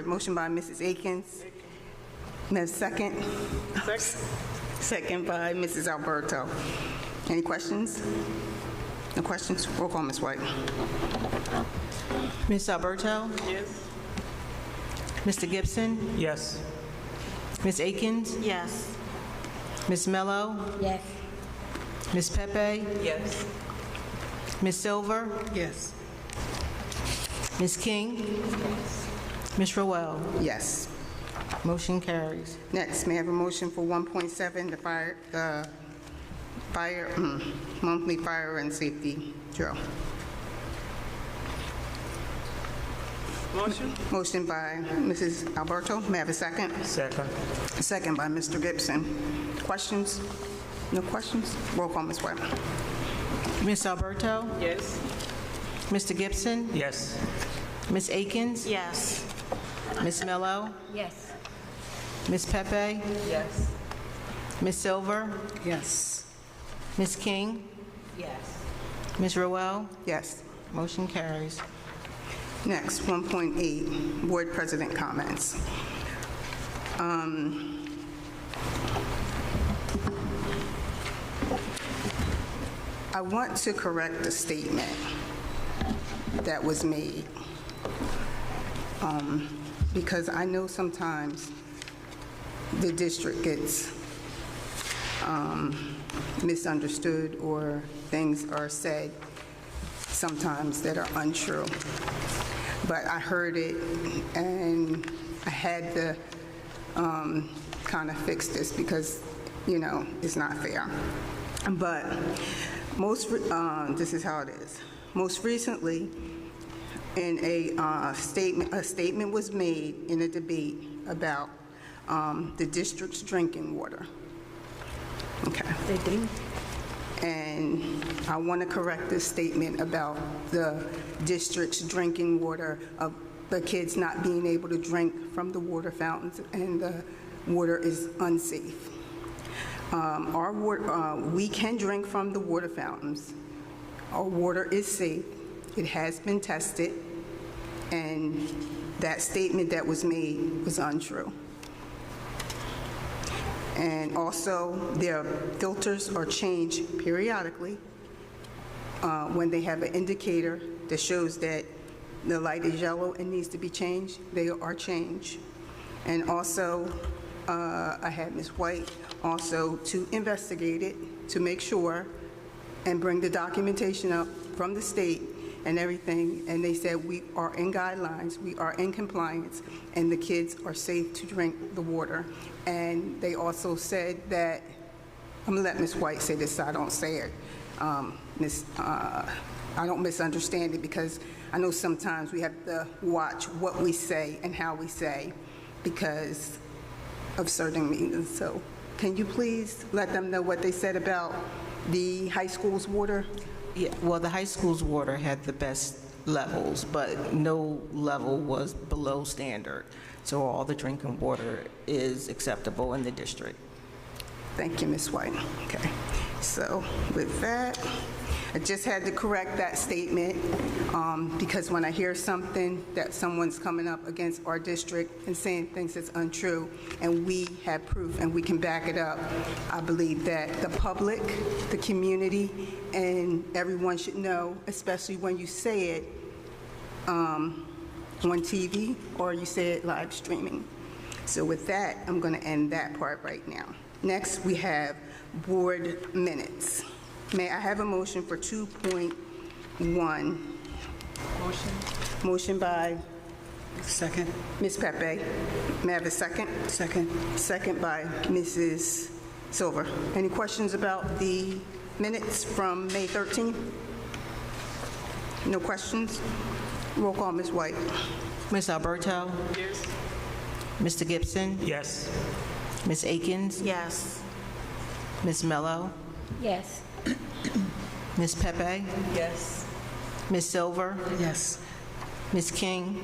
S1: Motion by Mrs. Akins. Second. Second by Mrs. Alberto. Any questions? No questions? Roll call, Ms. White.
S4: Ms. Alberto?
S2: Yes.
S4: Mr. Gibson?
S2: Yes.
S4: Ms. Akins?
S13: Yes.
S4: Ms. Mello?
S13: Yes.
S4: Ms. Pepe?
S2: Yes.
S4: Ms. Silver?
S2: Yes.
S4: Ms. King? Ms. Rowell?
S1: Yes.
S4: Motion carries.
S1: Next, may I have a motion for 1.7, the monthly fire and safety drill?
S2: Motion.
S1: Motion by Mrs. Alberto. May I have a second?
S2: Second.
S1: Second by Mr. Gibson. Questions? No questions? Roll call, Ms. White.
S4: Ms. Alberto?
S2: Yes.
S4: Mr. Gibson?
S2: Yes.
S4: Ms. Akins?
S13: Yes.
S4: Ms. Mello?
S13: Yes.
S4: Ms. Pepe?
S2: Yes.
S4: Ms. Silver?
S2: Yes.
S4: Ms. King?
S13: Yes.
S4: Ms. Rowell?
S1: Yes.
S4: Motion carries.
S1: Next, 1.8, board president comments. I want to correct a statement that was made because I know sometimes the district gets misunderstood or things are said sometimes that are untrue. But I heard it and I had to kind of fix this because, it's not fair. But this is how it is. Most recently, in a statement was made in a debate about the district's drinking water. Okay.
S13: They do.
S1: And I want to correct this statement about the district's drinking water, of the kids not being able to drink from the water fountains and the water is unsafe. We can drink from the water fountains. Our water is safe. It has been tested, and that statement that was made was untrue. And also, their filters are changed periodically when they have an indicator that shows that the light is yellow and needs to be changed. They are changed. And also, I had Ms. White also to investigate it, to make sure, and bring the documentation up from the state and everything, and they said we are in guidelines, we are in compliance, and the kids are safe to drink the water. And they also said that, I'm gonna let Ms. White say this so I don't say it, I don't misunderstand it, because I know sometimes we have to watch what we say and how we say because of certain meetings. So can you please let them know what they said about the high school's water?
S4: Yeah, well, the high school's water had the best levels, but no level was below standard. So all the drinking water is acceptable in the district.
S1: Thank you, Ms. White. Okay, so with that, I just had to correct that statement because when I hear something that someone's coming up against our district and saying things that's untrue, and we have proof and we can back it up, I believe that the public, the community, and everyone should know, especially when you say it on TV or you say it live streaming. So with that, I'm going to end that part right now. Next, we have board minutes. May I have a motion for 2.1? Motion. Motion by?
S4: Second.
S1: Ms. Pepe. May I have a second? Second. Second by Mrs. Silver. Any questions about the minutes from May 13th? No questions? Roll call, Ms. White.
S4: Ms. Alberto?
S2: Yes.
S4: Mr. Gibson?
S2: Yes.
S4: Ms. Akins?
S3: Yes.
S4: Ms. Mello?
S3: Yes.
S4: Ms. Pepe?
S3: Yes.
S4: Ms. Silver?
S3: Yes.
S4: Ms. King?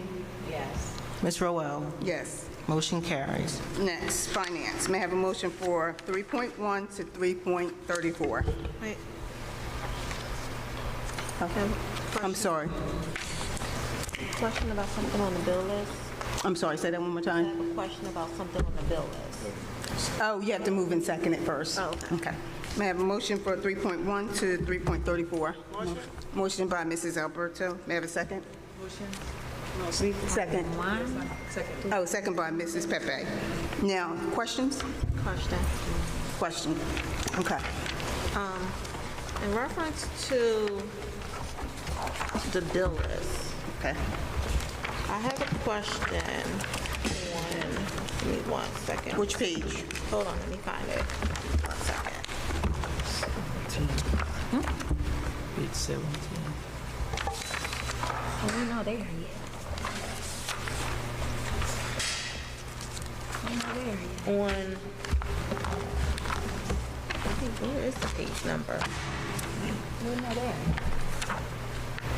S3: Yes.
S4: Ms. Rowell?
S1: Yes.
S4: Motion carries.
S1: Next, finance. May I have a motion for 3.1 to 3.34?
S3: Wait.
S1: I'm sorry.
S3: Question about something on the bill list.
S1: I'm sorry, say that one more
S3: I
S1: time.
S3: have a question about something on the bill list.
S1: Oh, you have to move and second it first.
S3: Oh, okay.
S1: Okay. May I have a motion for 3.1 to 3.34? Motion by Mrs. Alberto. May I have a second? Motion. Second. Second. Oh, second by Mrs. Pepe. Now, questions?
S3: Question.
S1: Question. Okay.
S3: In reference to the bill list,
S1: Okay.
S3: I have a question on, give me 1 second.
S1: Which page?
S3: Hold on, let me find it. 1 second.
S15: Page 17.
S3: Oh, we're not there yet. We're not there yet. On, I think, where is the page number? We're not there.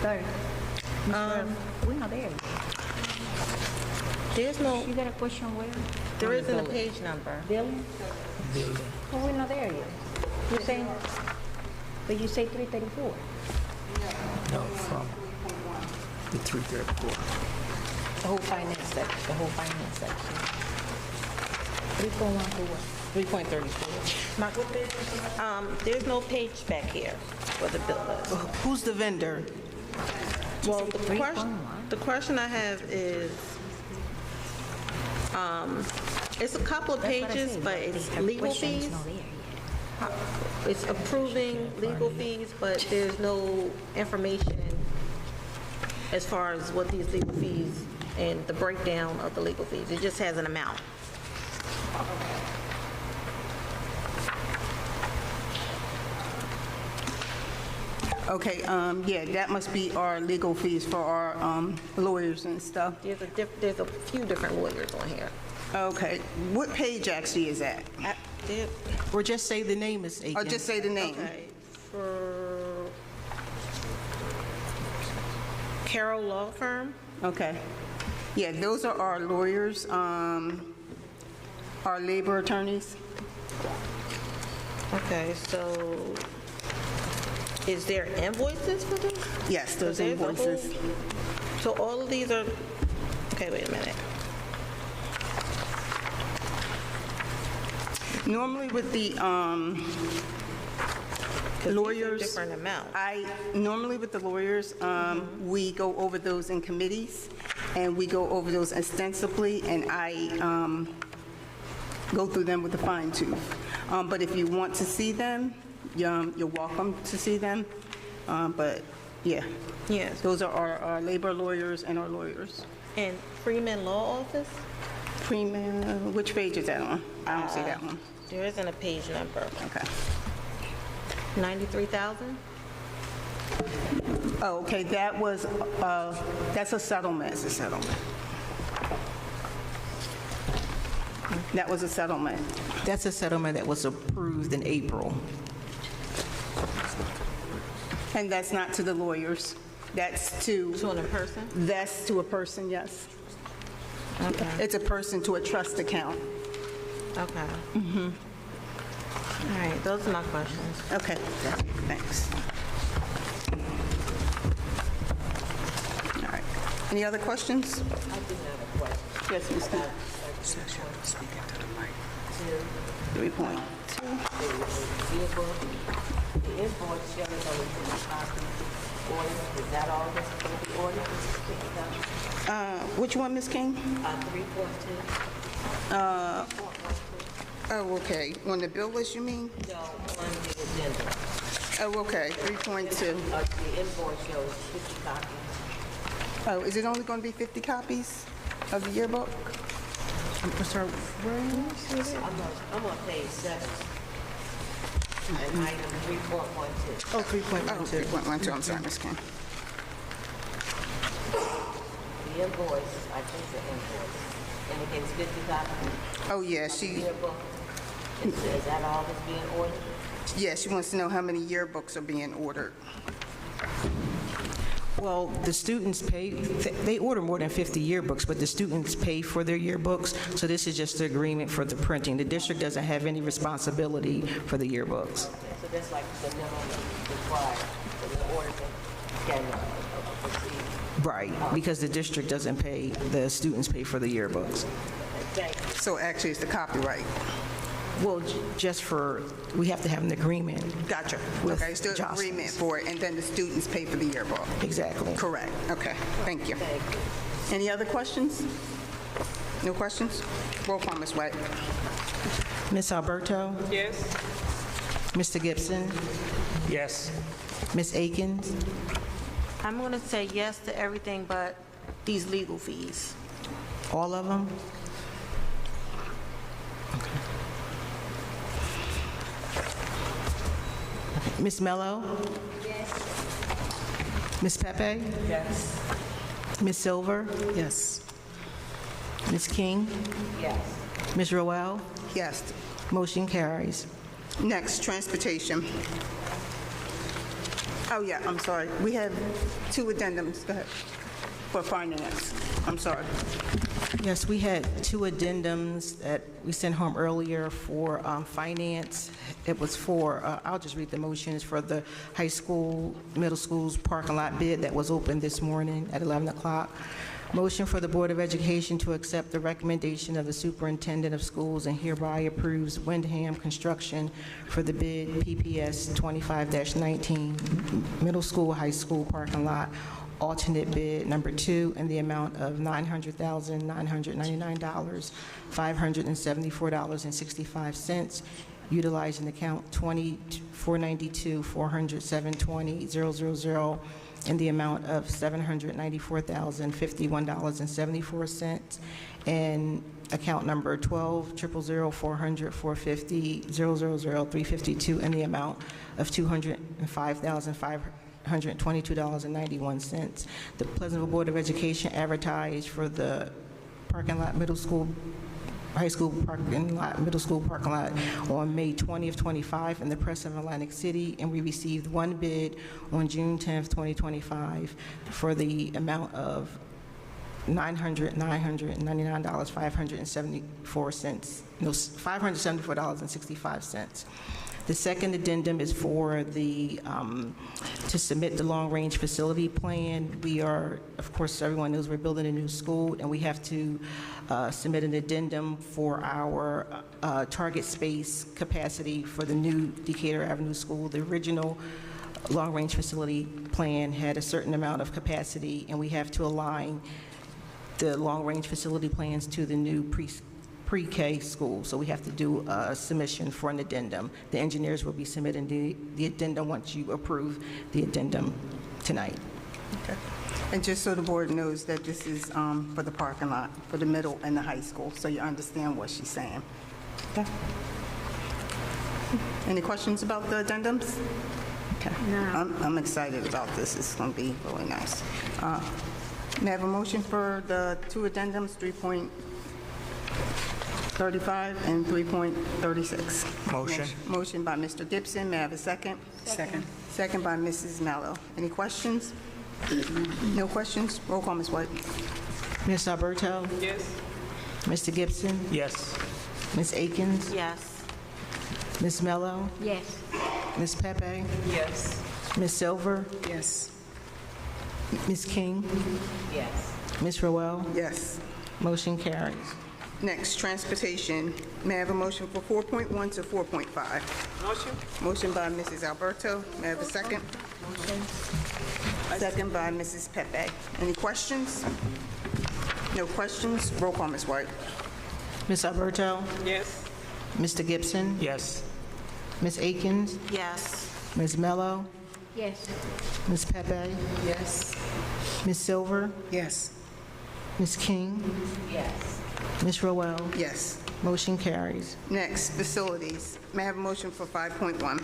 S3: Third. We're not there yet. There's no. You got a question where? There isn't a page number. Billing?
S15: Building.
S3: Well, we're not there yet. You're saying, but you say 334.
S15: No, from the 334.
S3: The whole finance section, the whole finance section. 341 for what? 3.34. There's no page back here for the bill list.
S4: Who's the vendor?
S3: Well, the question I have is, it's a couple of pages, but it's legal fees. It's approving legal fees, but there's no information as far as what these legal fees and the breakdown of the legal fees. It just has an amount.
S1: Okay, yeah, that must be our legal fees for our lawyers and stuff.
S3: There's a few different lawyers on here.
S1: Okay, what page actually is that?
S4: Or just say the name, Ms. Akins.
S1: Or just say the name.
S3: Okay, for Carroll Law Firm.
S1: Okay. Yeah, those are our lawyers, our labor attorneys.
S3: Okay, so is there invoices for this?
S1: Yes, those
S3: There's a whole-
S1: invoices.
S3: So all of these are, okay, wait a minute.
S1: Normally with the
S3: 'Cause these are
S1: lawyers,
S3: different amounts.
S1: normally with the lawyers, we go over those in committees, and we go over those extensively, and I go through them with a fine tooth. But if you want to see them, you're welcome to see them. But yeah,
S3: Yes.
S1: those are our labor lawyers and our lawyers.
S3: And Freeman Law Office?
S1: Freeman, which page is that on? I don't see that one.
S3: There isn't a page number.
S1: Okay.
S3: 93,000?
S1: Oh, okay, that was, that's a settlement. It's a settlement. That was a settlement.
S4: That's a settlement that was approved in April.
S1: And that's not to the lawyers. That's to...
S3: To a person?
S1: That's to a person, yes.
S3: Okay.
S1: It's a person to a trust account.
S3: Okay. All right, those are my questions.
S1: Okay, thanks. All right. Any other questions?
S16: I do have a question.
S1: Yes, Ms. Smith.
S16: Speaking to the mic.
S1: 3.2.
S16: The invoice shows only 50 copies. Order, is that all that's going to be ordered?
S1: Which one, Ms. King?
S16: 3.2.
S1: Oh, okay. On the bill list, you mean?
S16: No, on the agenda.
S1: Oh, okay, 3.2.
S16: The invoice shows 50 copies.
S1: Oh, is it only going to be 50 copies of the yearbook?
S16: I'm on page 7. And item 3.12.
S1: Oh, 3.12, I'm sorry, Ms. King.
S16: The invoice, I think the invoice, indicates 50 copies.
S1: Oh, yeah,
S16: Of the yearbook. Is that all that's being ordered?
S1: Yeah, she wants to know how many yearbooks are being ordered.
S4: Well, the students pay, they order more than 50 yearbooks, but the students pay for their yearbooks, so this is just the agreement for the printing. The district doesn't have any responsibility for the yearbooks.
S16: Okay, so that's like the minimum required for the order to get proceed.
S4: Right, because the district doesn't pay, the students pay for the yearbooks.
S16: Thank you.
S1: So actually, it's the copyright.
S4: Well, just for, we have to have an agreement.
S1: Gotcha.
S4: With
S1: Okay, still
S4: Jocelyn's.
S1: agreement for it, and then the students pay for the yearbook.
S4: Exactly.
S1: Correct. Okay, thank you. Any other questions? No questions? Roll call, Ms. White.
S4: Ms. Alberto?
S3: Yes.
S4: Mr. Gibson?
S6: Yes.
S4: Ms. Akins?
S3: I'm going to say yes to everything but these legal fees.
S4: All of them? Ms. Mello?
S16: Yes.
S4: Ms. Pepe?
S16: Yes.
S4: Ms. Silver?
S3: Yes.
S4: Ms. King?
S16: Yes.
S4: Ms. Roel?
S1: Yes.
S4: Motion carries.
S1: Next, transportation. Oh, yeah, I'm sorry. We have two addendums. Go ahead. For finance. I'm sorry.
S4: Yes, we had two addendums that we sent home earlier for finance. It was for, I'll just read the motions, for the high school, middle school's parking lot bid that was opened this morning at 11 o'clock. Motion for the Board of Education to accept the recommendation of the superintendent of schools and hereby approves Windham Construction for the bid PPS 25-19, middle school, high school parking lot, alternate bid number 2 in the amount of $900,999, $574.65, utilizing account 492-407-20-000 in the amount of $794,051.74, and account number 12-000-400-450-000-352 in the amount of $205,522.91. The Pleasantville Board of Education advertised for the parking lot middle school, high school parking lot, middle school parking lot on May 20th, 25 in the Press of Atlantic City, and we received one bid on June 10th, 2025 for the amount of $999.574, no, $574.65. The second addendum is for to submit the long-range facility plan. We are, of course, everyone knows we're building a new school, and we have to submit an addendum for our target space capacity for the new Decatur Avenue School. The original long-range facility plan had a certain amount of capacity, and we have to align the long-range facility plans to the new pre-K school. So we have to do a submission for an addendum. The engineers will be submitting the addendum once you approve the addendum tonight.
S1: Okay. And just so the board knows that this is for the parking lot, for the middle and the high school, so you understand what she's saying. Okay. Any questions about the addendums? Okay. No. I'm excited about this. It's going to be really nice. May I have a motion for the two addendums, 3.35 and 3.36?
S6: Motion.
S1: Motion by Mr. Gibson. May I have a second? Second. Second by Mrs. Mello. Any questions? No questions? Roll call, Ms. White.
S4: Ms. Alberto?
S16: Yes.
S4: Mr. Gibson?
S6: Yes.
S4: Ms. Akins?
S16: Yes.
S4: Ms. Mello?
S3: Yes.
S4: Ms. Pepe?
S16: Yes.
S4: Ms. Silver?
S16: Yes.
S4: Ms. King?
S16: Yes.
S4: Ms. Rowell?
S1: Yes.
S4: Motion carries.
S1: Next, transportation. May I have a motion for 4.1 to 4.5?
S16: Motion.
S1: Motion by Mrs. Alberto. May I have a second?
S16: Motion.
S1: Second by Mrs. Pepe. Any questions? No questions? Roll call, Ms. White.
S4: Ms. Alberto?
S16: Yes.
S4: Mr. Gibson?
S6: Yes.
S4: Ms. Akins?
S16: Yes.
S4: Ms. Mello?
S3: Yes.
S4: Ms. Pepe?
S16: Yes.
S4: Ms. Silver?
S16: Yes.
S4: Ms. King?
S16: Yes.
S4: Ms. Rowell?
S1: Yes.
S4: Motion carries.
S1: Next, facilities. May I have a motion for 5.1?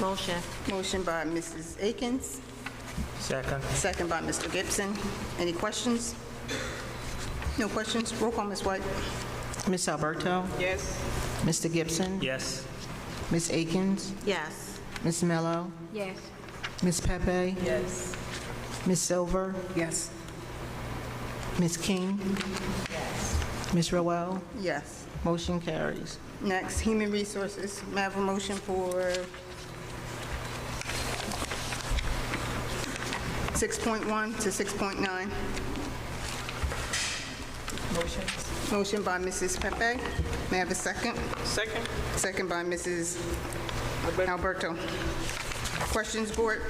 S16: Motion.
S1: Motion by Mrs. Akins.
S6: Second.
S1: Second by Mr. Gibson. Any questions? No questions? Roll call, Ms. White.
S4: Ms. Alberto?
S16: Yes.
S4: Mr. Gibson?
S6: Yes.
S4: Ms. Akins?
S16: Yes.
S4: Ms. Mello?
S3: Yes.
S4: Ms. Pepe?
S16: Yes.
S4: Ms. Silver?
S16: Yes.
S4: Ms. King?
S16: Yes.
S4: Ms. Rowell?
S1: Yes.
S4: Motion carries.
S1: Next, human resources. May I have a motion for 6.1 to 6.9?
S16: Motion.
S1: Motion by Mrs. Pepe. May I have a second?
S16: Second.
S1: Second by Mrs. Alberto. Questions, board?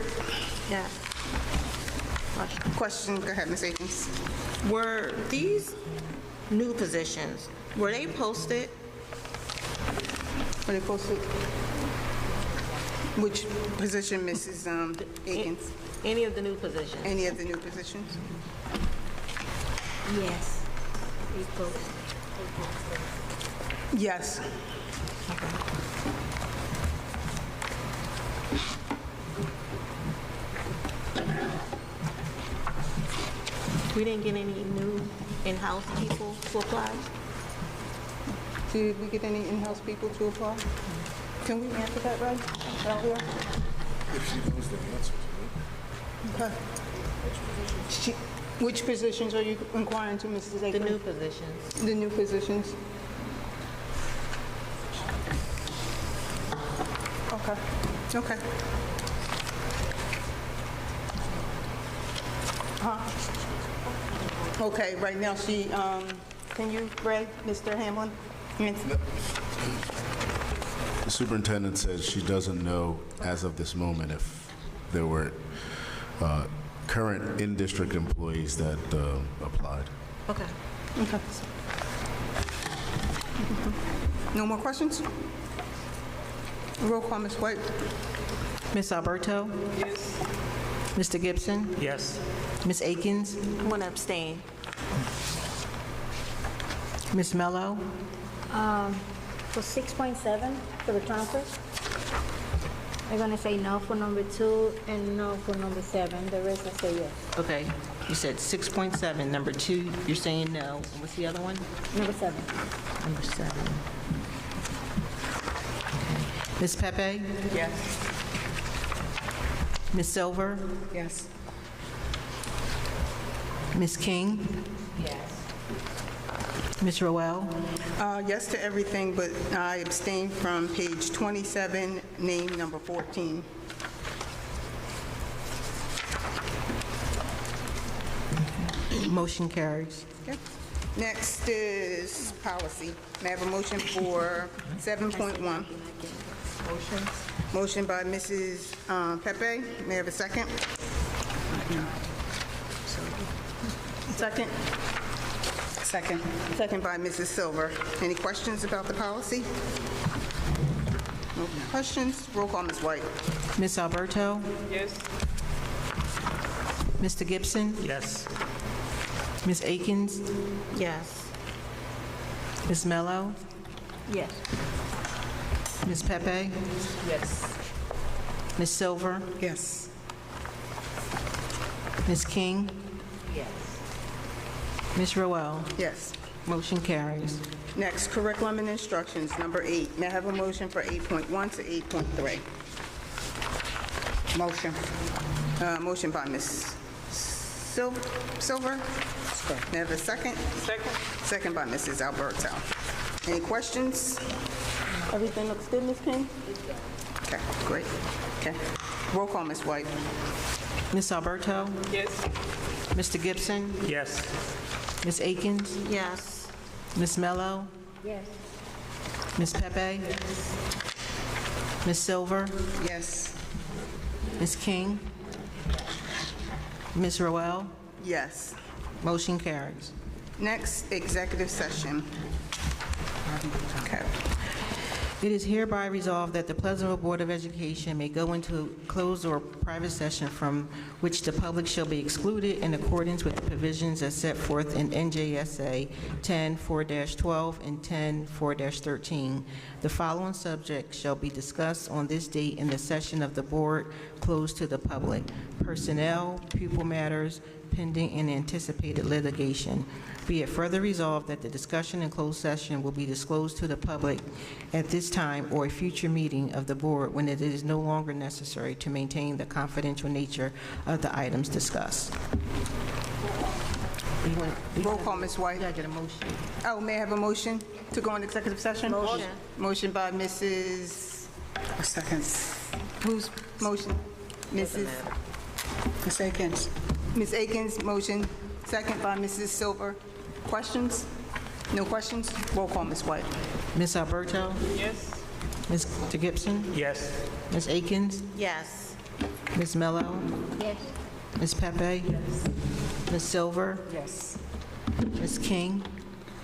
S16: Yeah.
S1: Question, go ahead, Ms. Akins.
S16: Were these new positions, were they posted?
S1: Were they posted? Which position, Mrs. Akins?
S16: Any of the new positions?
S1: Any of the new positions?
S3: Yes.
S1: Yes.
S16: We didn't get any new in-house people to apply?
S1: Did we get any in-house people to apply? Can we answer that right out here?
S17: If she knows the answer to
S1: Okay. Which positions are you inquiring to, Mrs. Akins?
S16: The new positions.
S1: The new positions? Okay. Okay. Okay, right now she, can you, Ray, Mr. Hamlin?
S17: The superintendent says she doesn't know as of this moment if there were current in-district employees that applied.
S16: Okay.
S1: Okay. No more questions? Roll call, Ms. White.
S4: Ms. Alberto?
S16: Yes.
S4: Mr. Gibson?
S6: Yes.
S4: Ms. Akins?
S16: I'm going to abstain.
S4: Ms. Mello?
S3: For 6.7, for the transfer, I'm going to say no for number 2 and no for number 7. The rest I say yes.
S4: Okay, you said 6.7. Number 2, you're saying no. And what's the other one?
S3: Number 7.
S4: Number 7. Okay. Ms. Pepe?
S16: Yes.
S4: Ms. Silver?
S16: Yes.
S4: Ms. King?
S16: Yes.
S4: Ms. Roel?
S1: Yes to everything, but I abstain from page 27, name number 14.
S4: Motion carries.
S1: Okay. Next is policy. May I have a motion for 7.1? Motion. Motion by Mrs. Pepe. May I have a second? Second? Second. Second by Mrs. Silver. Any questions about the policy? No questions? Roll call, Ms. White.
S4: Ms. Alberto?
S16: Yes.
S4: Mr. Gibson?
S6: Yes.
S4: Ms. Akins?
S16: Yes.
S4: Ms. Mello?
S16: Yes.
S4: Ms. Pepe?
S16: Yes.
S4: Ms. Silver?
S1: Yes.
S4: Ms. King?
S16: Yes.
S1: Ms. Roel? Yes.
S4: Motion carries.
S1: Next, curriculum and instructions, number 8. May I have a motion for 8.1 to 8.3? Motion. Motion by Ms. Silver. May I have a second? Second. Second by Mrs. Alberto. Any questions? Everything looks good, Ms. King? Okay, great. Okay. Roll call, Ms. White.
S4: Ms. Alberto?
S16: Yes.
S4: Mr. Gibson?
S6: Yes.
S4: Ms. Akins?
S16: Yes.
S4: Ms. Mello?
S16: Yes.
S4: Ms. Pepe? Ms. Silver?
S1: Yes.
S4: Ms. King? Ms. Roel?
S1: Yes.
S4: Motion carries.
S1: Next, executive session. Okay.
S4: It is hereby resolved that the Pleasantville Board of Education may go into closed or private session from which the public shall be excluded in accordance with the provisions as set forth in NJSA 10:4-12 and 10:4-13. The following subjects shall be discussed on this date in the session of the board closed to the public: personnel, pupil matters, pending and anticipated litigation. Be it further resolved that the discussion in closed session will be disclosed to the public at this time or a future meeting of the board when it is no longer necessary to maintain the confidential nature of the items discussed.
S1: Roll call, Ms. White.
S4: You gotta get a motion.
S1: Oh, may I have a motion to go into executive session?
S16: Motion.
S1: Motion by Mrs. Second. Whose motion? Mrs. Ms. Akins. Ms. Akins, motion. Second by Mrs. Silver. Questions? No questions? Roll call, Ms. White.
S4: Ms. Alberto?
S16: Yes.
S4: Mr. Gibson?
S6: Yes.
S4: Ms. Akins?
S16: Yes.
S4: Ms. Mello?
S16: Yes.
S4: Ms. Pepe? Yes. Ms. Silver?
S16: Yes.
S4: Ms. King?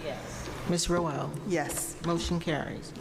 S16: Yes.
S4: Ms. Roel?
S1: Yes.
S4: Motion carries.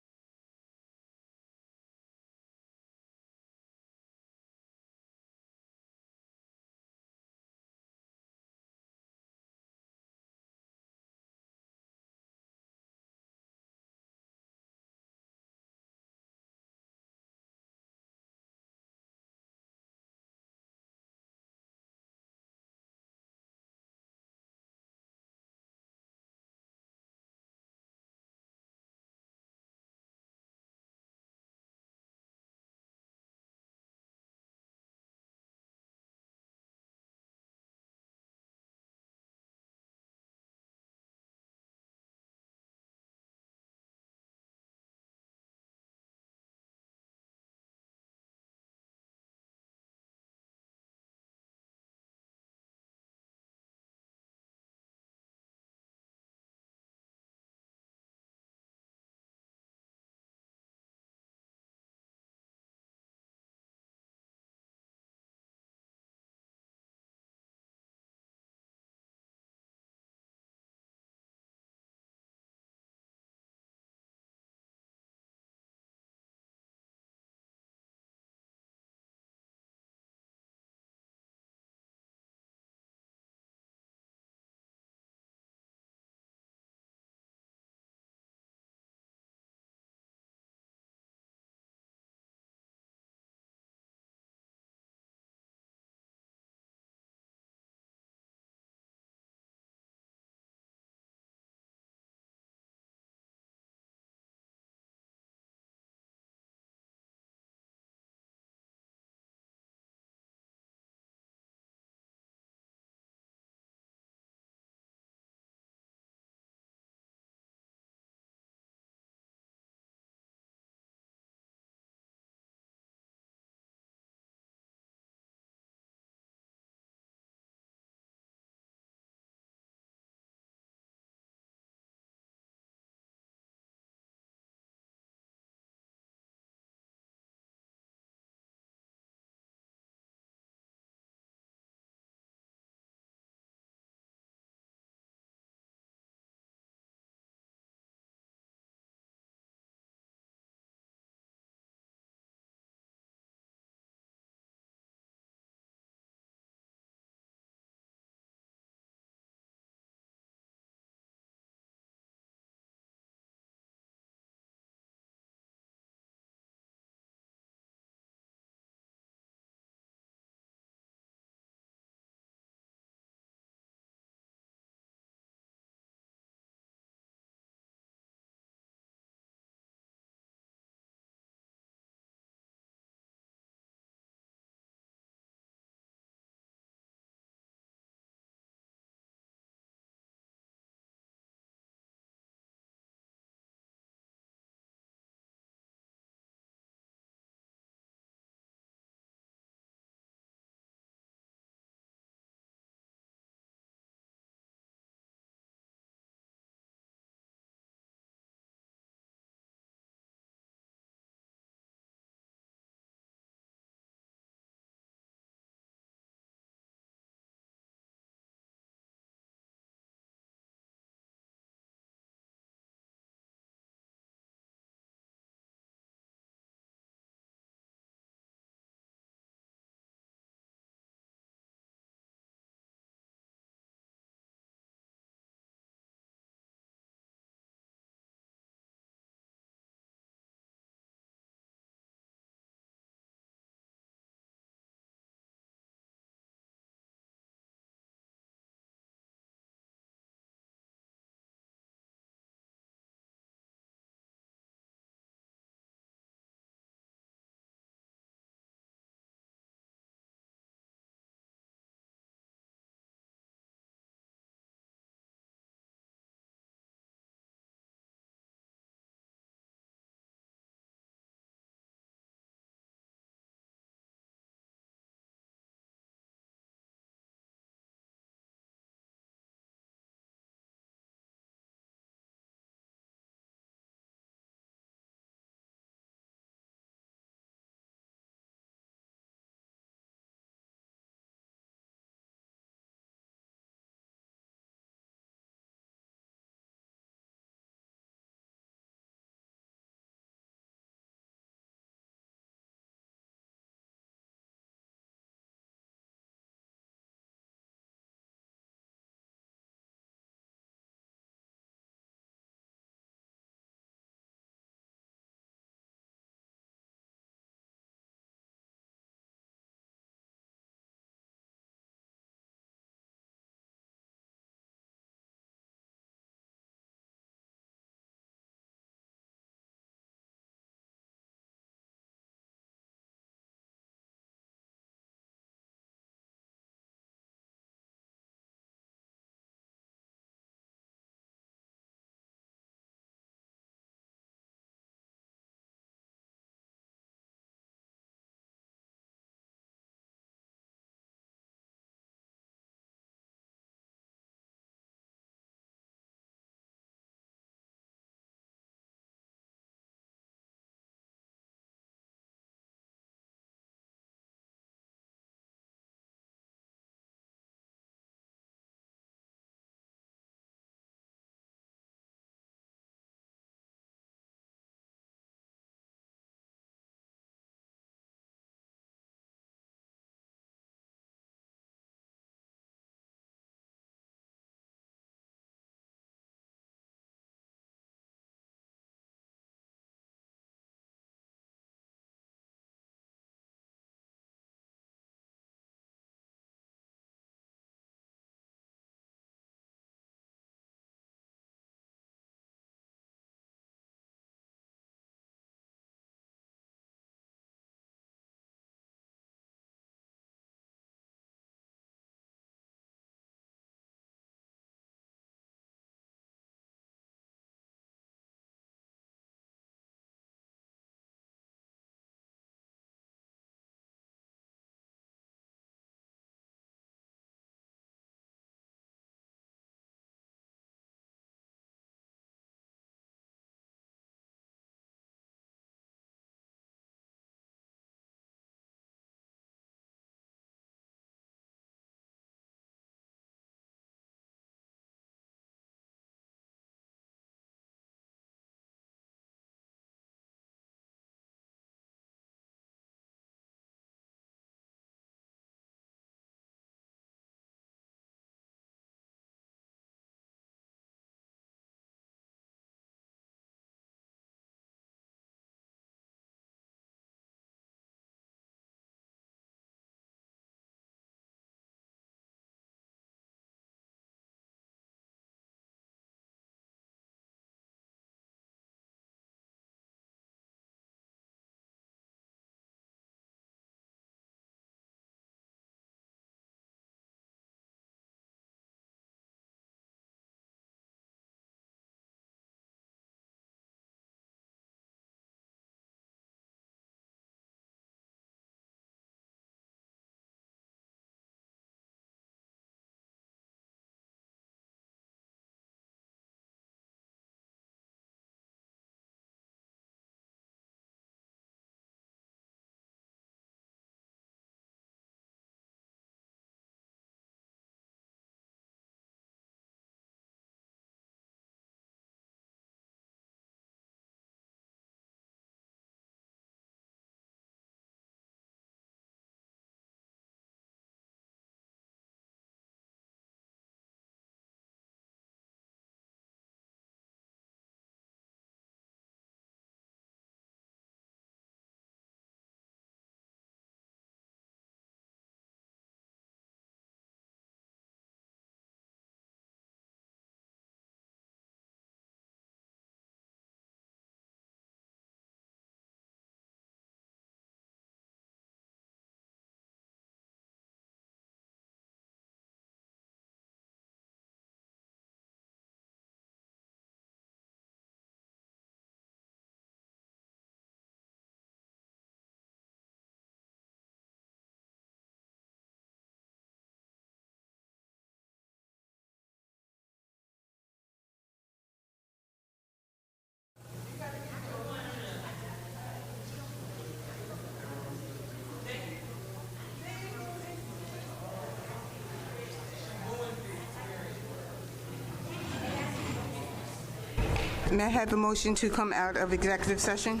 S1: May I have a motion to come out of executive session?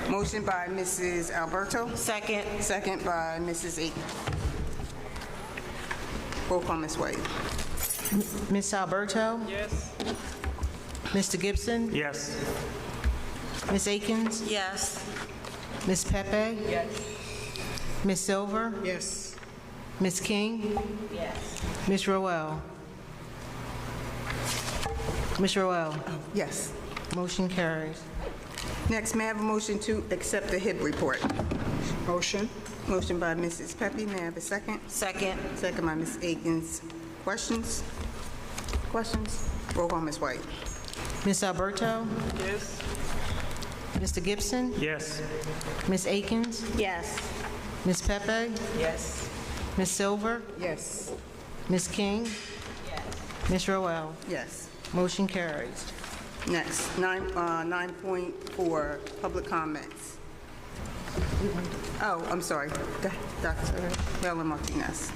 S1: Motion by Mrs. Alberto.
S16: Second.
S1: Second by Mrs. Aiken. Roll call, Ms. White.
S4: Ms. Alberto?
S2: Yes.
S4: Mr. Gibson?
S6: Yes.
S4: Ms. Akins?
S16: Yes.
S4: Ms. Pepe?
S16: Yes.
S4: Ms. Silver?
S16: Yes.
S4: Ms. King?
S16: Yes.
S4: Ms. Roel? Ms. Roel?
S1: Yes.
S4: Motion carries.
S1: Next, may I have a motion to accept the HIB report?
S16: Motion.
S1: Motion by Mrs. Pepe. May I have a second?
S16: Second.
S1: Second by Ms. Akins. Questions? Questions? Roll call, Ms. White.
S4: Ms. Alberto?
S2: Yes.
S4: Mr. Gibson?
S6: Yes.
S4: Ms. Akins?
S16: Yes.
S4: Ms. Pepe?
S16: Yes.
S4: Ms. Silver?
S16: Yes.
S4: Ms. King?
S16: Yes.
S4: Ms. Roel?
S1: Yes.
S4: Motion carries.
S1: Next, 9.4, public comments. Oh, I'm sorry. Dr. Bella Martinez.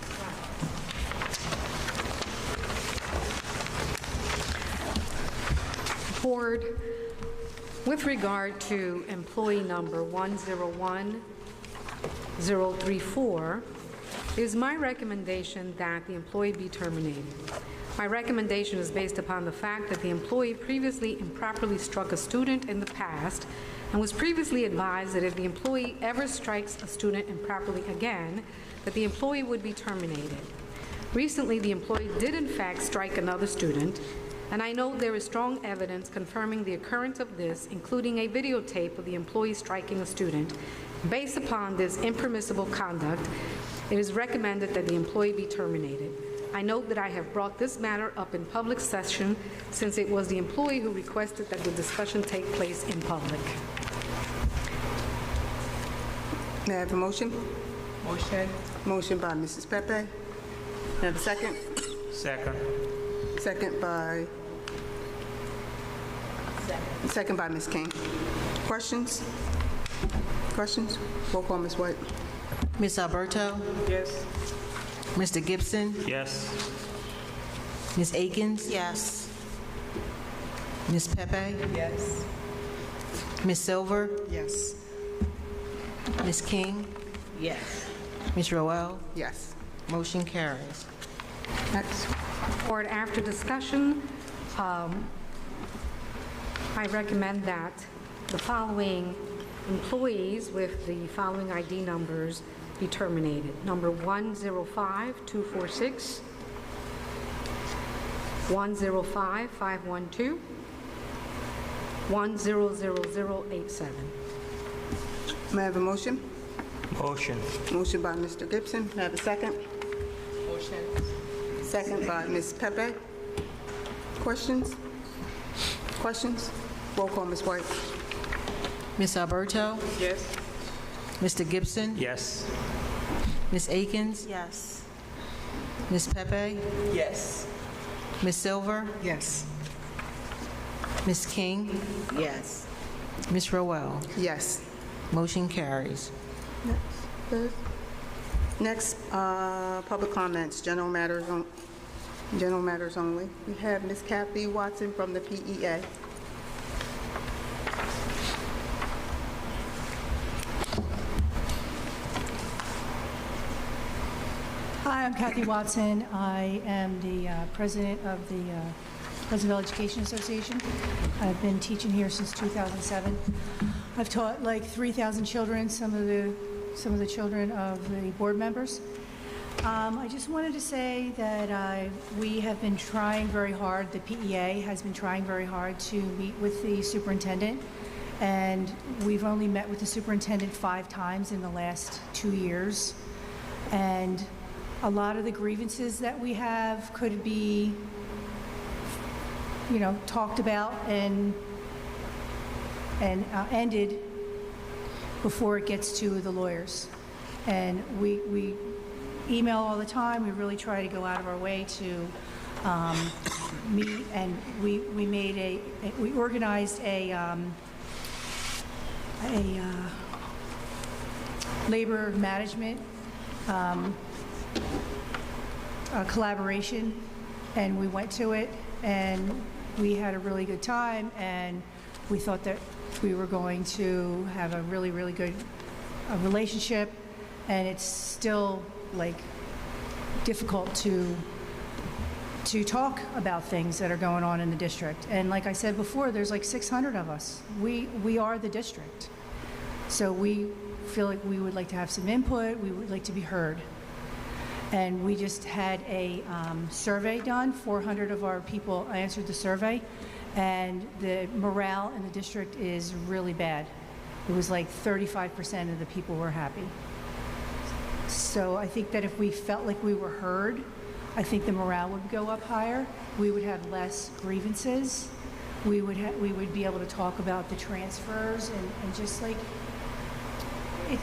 S14: Board, with regard to employee number 101034, it is my recommendation that the employee be terminated. My recommendation is based upon the fact that the employee previously improperly struck a student in the past and was previously advised that if the employee ever strikes a student improperly again, that the employee would be terminated. Recently, the employee did in fact strike another student, and I know there is strong evidence confirming the occurrence of this, including a videotape of the employee striking a student. Based upon this impermissible conduct, it is recommended that the employee be terminated. I note that I have brought this matter up in public session since it was the employee who requested that the discussion take place in public.
S1: May I have a motion?
S16: Motion.
S1: Motion by Mrs. Pepe. May I have a second?
S6: Second.
S1: Second by Ms. King. Questions? Questions? Roll call, Ms. White.
S4: Ms. Alberto?
S2: Yes.
S4: Mr. Gibson?
S6: Yes.
S4: Ms. Akins?
S16: Yes.
S4: Ms. Pepe?
S16: Yes.
S4: Ms. Silver?
S16: Yes.
S4: Ms. King?
S16: Yes.
S4: Ms. Roel?
S1: Yes.
S4: Motion carries.
S1: Next.
S14: Board, after discussion, I recommend that the following employees with the following ID numbers be terminated. Number 105246, 105512, 100087.
S1: May I have a motion?
S6: Motion.
S1: Motion by Mr. Gibson. May I have a second?
S16: Motion.
S1: Second by Ms. Pepe. Questions? Questions? Roll call, Ms. White.
S4: Ms. Alberto?
S2: Yes.
S4: Mr. Gibson?
S6: Yes.
S4: Ms. Akins?
S16: Yes.
S4: Ms. Pepe?
S16: Yes.
S4: Ms. Silver?
S16: Yes.
S4: Ms. King?
S16: Yes.
S4: Ms. Roel?
S1: Yes.
S4: Motion carries.
S1: Next, public comments, general matters only. We have Ms. Kathy Watson from the PEA.
S9: Hi, I'm Kathy Watson. I am the president of the Pleasantville Education Association. I've been teaching here since 2007. I've taught like 3,000 children, some of the children of the board members. I just wanted to say that we have been trying very hard, the PEA has been trying very hard to meet with the superintendent, and we've only met with the superintendent 5 times in the last 2 years. And a lot of the grievances that we have could be, talked about and ended before it gets to the lawyers. And we email all the time. We really try to go out of our way to meet, and we organized a labor management collaboration, and we went to it, and we had a really good time, and we thought that we were going to have a really, really good relationship, and it's still like difficult to talk about things that are going on in the district. And like I said before, there's like 600 of us. We are the district. So we feel like we would like to have some input. We would like to be heard. And we just had a survey done. 400 of our people answered the survey, and the morale in the district is really bad. It was like 35% of the people were happy. So I think that if we felt like we were heard, I think the morale would go up higher. We would have less grievances. We would be able to talk about the transfers and just like,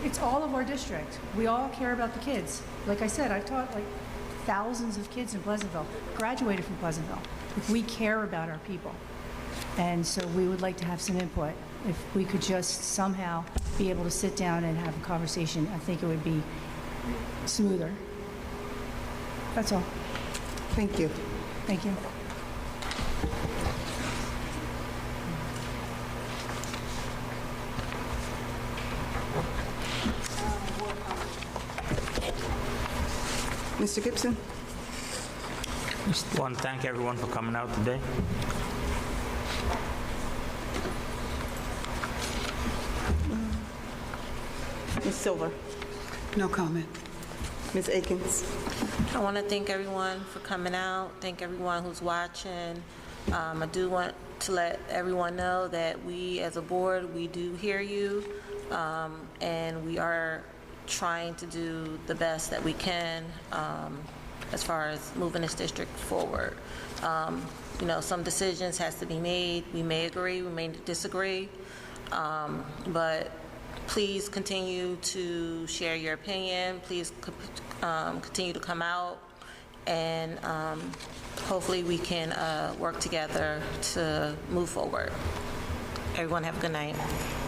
S9: it's all of our district. We all care about the kids. Like I said, I've taught like thousands of kids in Pleasantville, graduated from Pleasantville. We care about our people. And so we would like to have some input. If we could just somehow be able to sit down and have a conversation, I think it would be smoother. That's all.
S1: Thank you.
S9: Thank you.
S1: Mr. Gibson?
S18: Just want to thank everyone for coming out today.
S1: Ms. Silver? No comment. Ms. Akins?
S16: I want to thank everyone for coming out, thank everyone who's watching. I do want to let everyone know that we as a board, we do hear you, and we are trying to do the best that we can as far as moving this district forward. You know, some decisions has to be made. We may agree, we may disagree, but please continue to share your opinion. Please continue to come out, and hopefully we can work together to move forward. Everyone have a good night.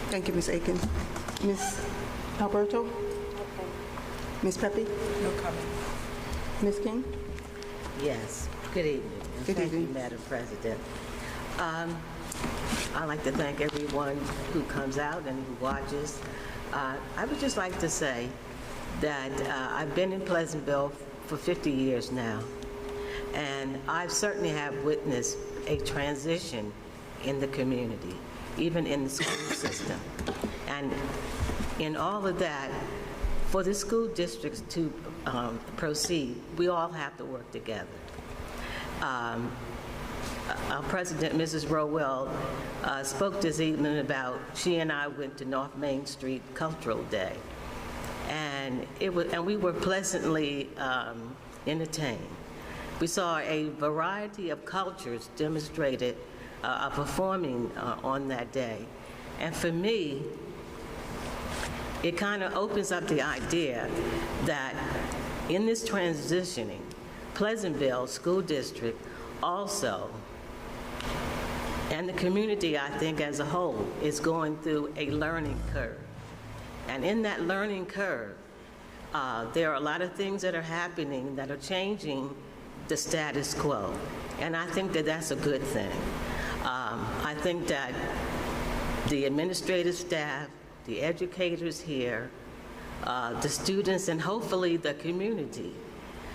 S1: Thank you, Ms. Aiken. Ms. Alberto? Ms. Pepe? No comment. Ms. King?
S19: Yes. Good evening. And
S1: Good
S19: thank
S1: evening.
S19: you, Madam President. I'd like to thank everyone who comes out and who watches. I would just like to say that I've been in Pleasantville for 50 years now, and I certainly have witnessed a transition in the community, even in the school system. And in all of that, for the school districts to proceed, we all have to work together. Our president, Mrs. Rowell, spoke this evening about, she and I went to North Main Street Cultural Day, and we were pleasantly entertained. We saw a variety of cultures demonstrated, performing on that day, and for me, it kind of opens up the idea that in this transitioning, Pleasantville School District also, and the community, I think, as a whole, is going through a learning curve. And in that learning curve, there are a lot of things that are happening that are changing the status quo. And I think that that's a good thing. I think that the administrative staff, the educators here, the students, and hopefully the community,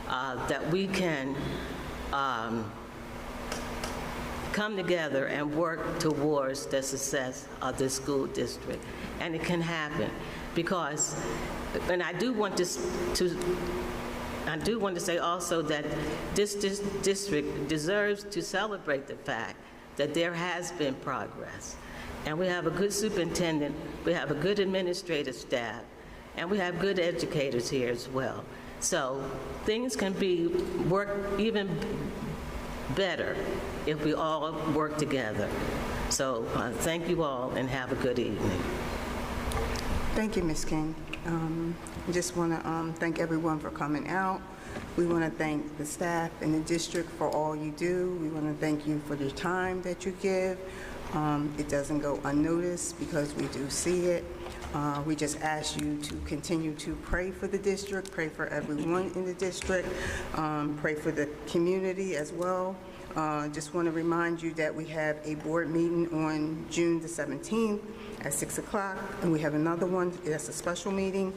S19: that we can come together and work towards the success of the school district. And it can happen because, and I do want to say also that this district deserves to celebrate the fact that there has been progress. And we have a good superintendent, we have a good administrative staff, and we have good educators here as well. So things can work even better if we all work together. So thank you all and have a good evening.
S1: Thank you, Ms. King. I just want to thank everyone for coming out. We want to thank the staff in the district for all you do. We want to thank you for the time that you give. It doesn't go unnoticed because we do see it. We just ask you to continue to pray for the district, pray for everyone in the district, pray for the community as well. Just want to remind you that we have a board meeting on June the 17th at 6 o'clock, and we have another one, that's a special meeting.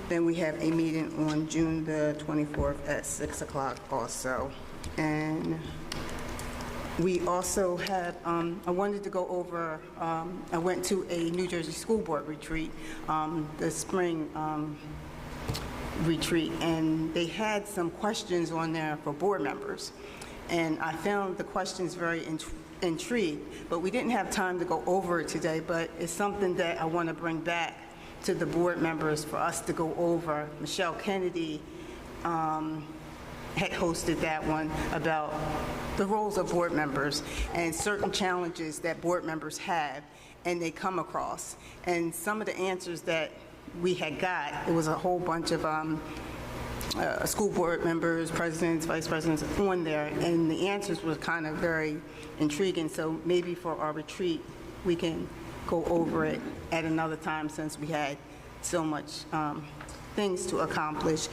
S1: Then we have a meeting on June the 24th at 6 o'clock also. And we also had, I wanted to go over, I went to a New Jersey School Board retreat, the spring retreat, and they had some questions on there for board members. And I found the questions very intrigued, but we didn't have time to go over it today, but it's something that I want to bring back to the board members for us to go over. Michelle Kennedy had hosted that one about the roles of board members and certain challenges that board members have and they come across. And some of the answers that we had got, it was a whole bunch of school board members, presidents, vice presidents on there, and the answers were kind of very intriguing. So maybe for our retreat, we can go over it at another time since we had so much things to accomplish.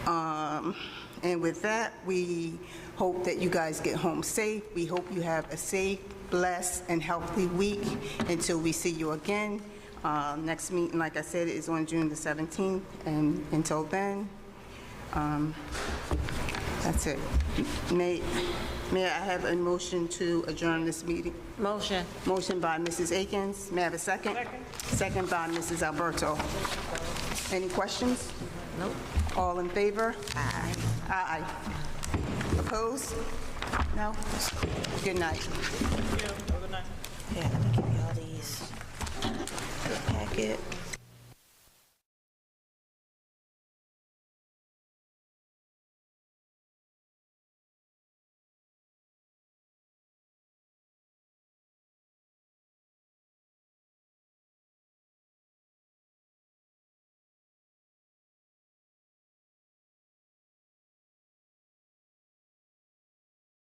S1: And with that, we hope that you guys get home safe. We hope you have a safe, blessed, and healthy week until we see you again. Next meeting, like I said, is on June the 17th, and until then, that's it. May I have a motion to adjourn this meeting?
S16: Motion.
S1: Motion by Mrs. Akins. May I have a second? Second. Second by Mrs. Alberto. Any questions? Nope. All in favor? Aye. Aye. Opposed? No? Good night.
S3: Yeah, let me give you all these. Packet.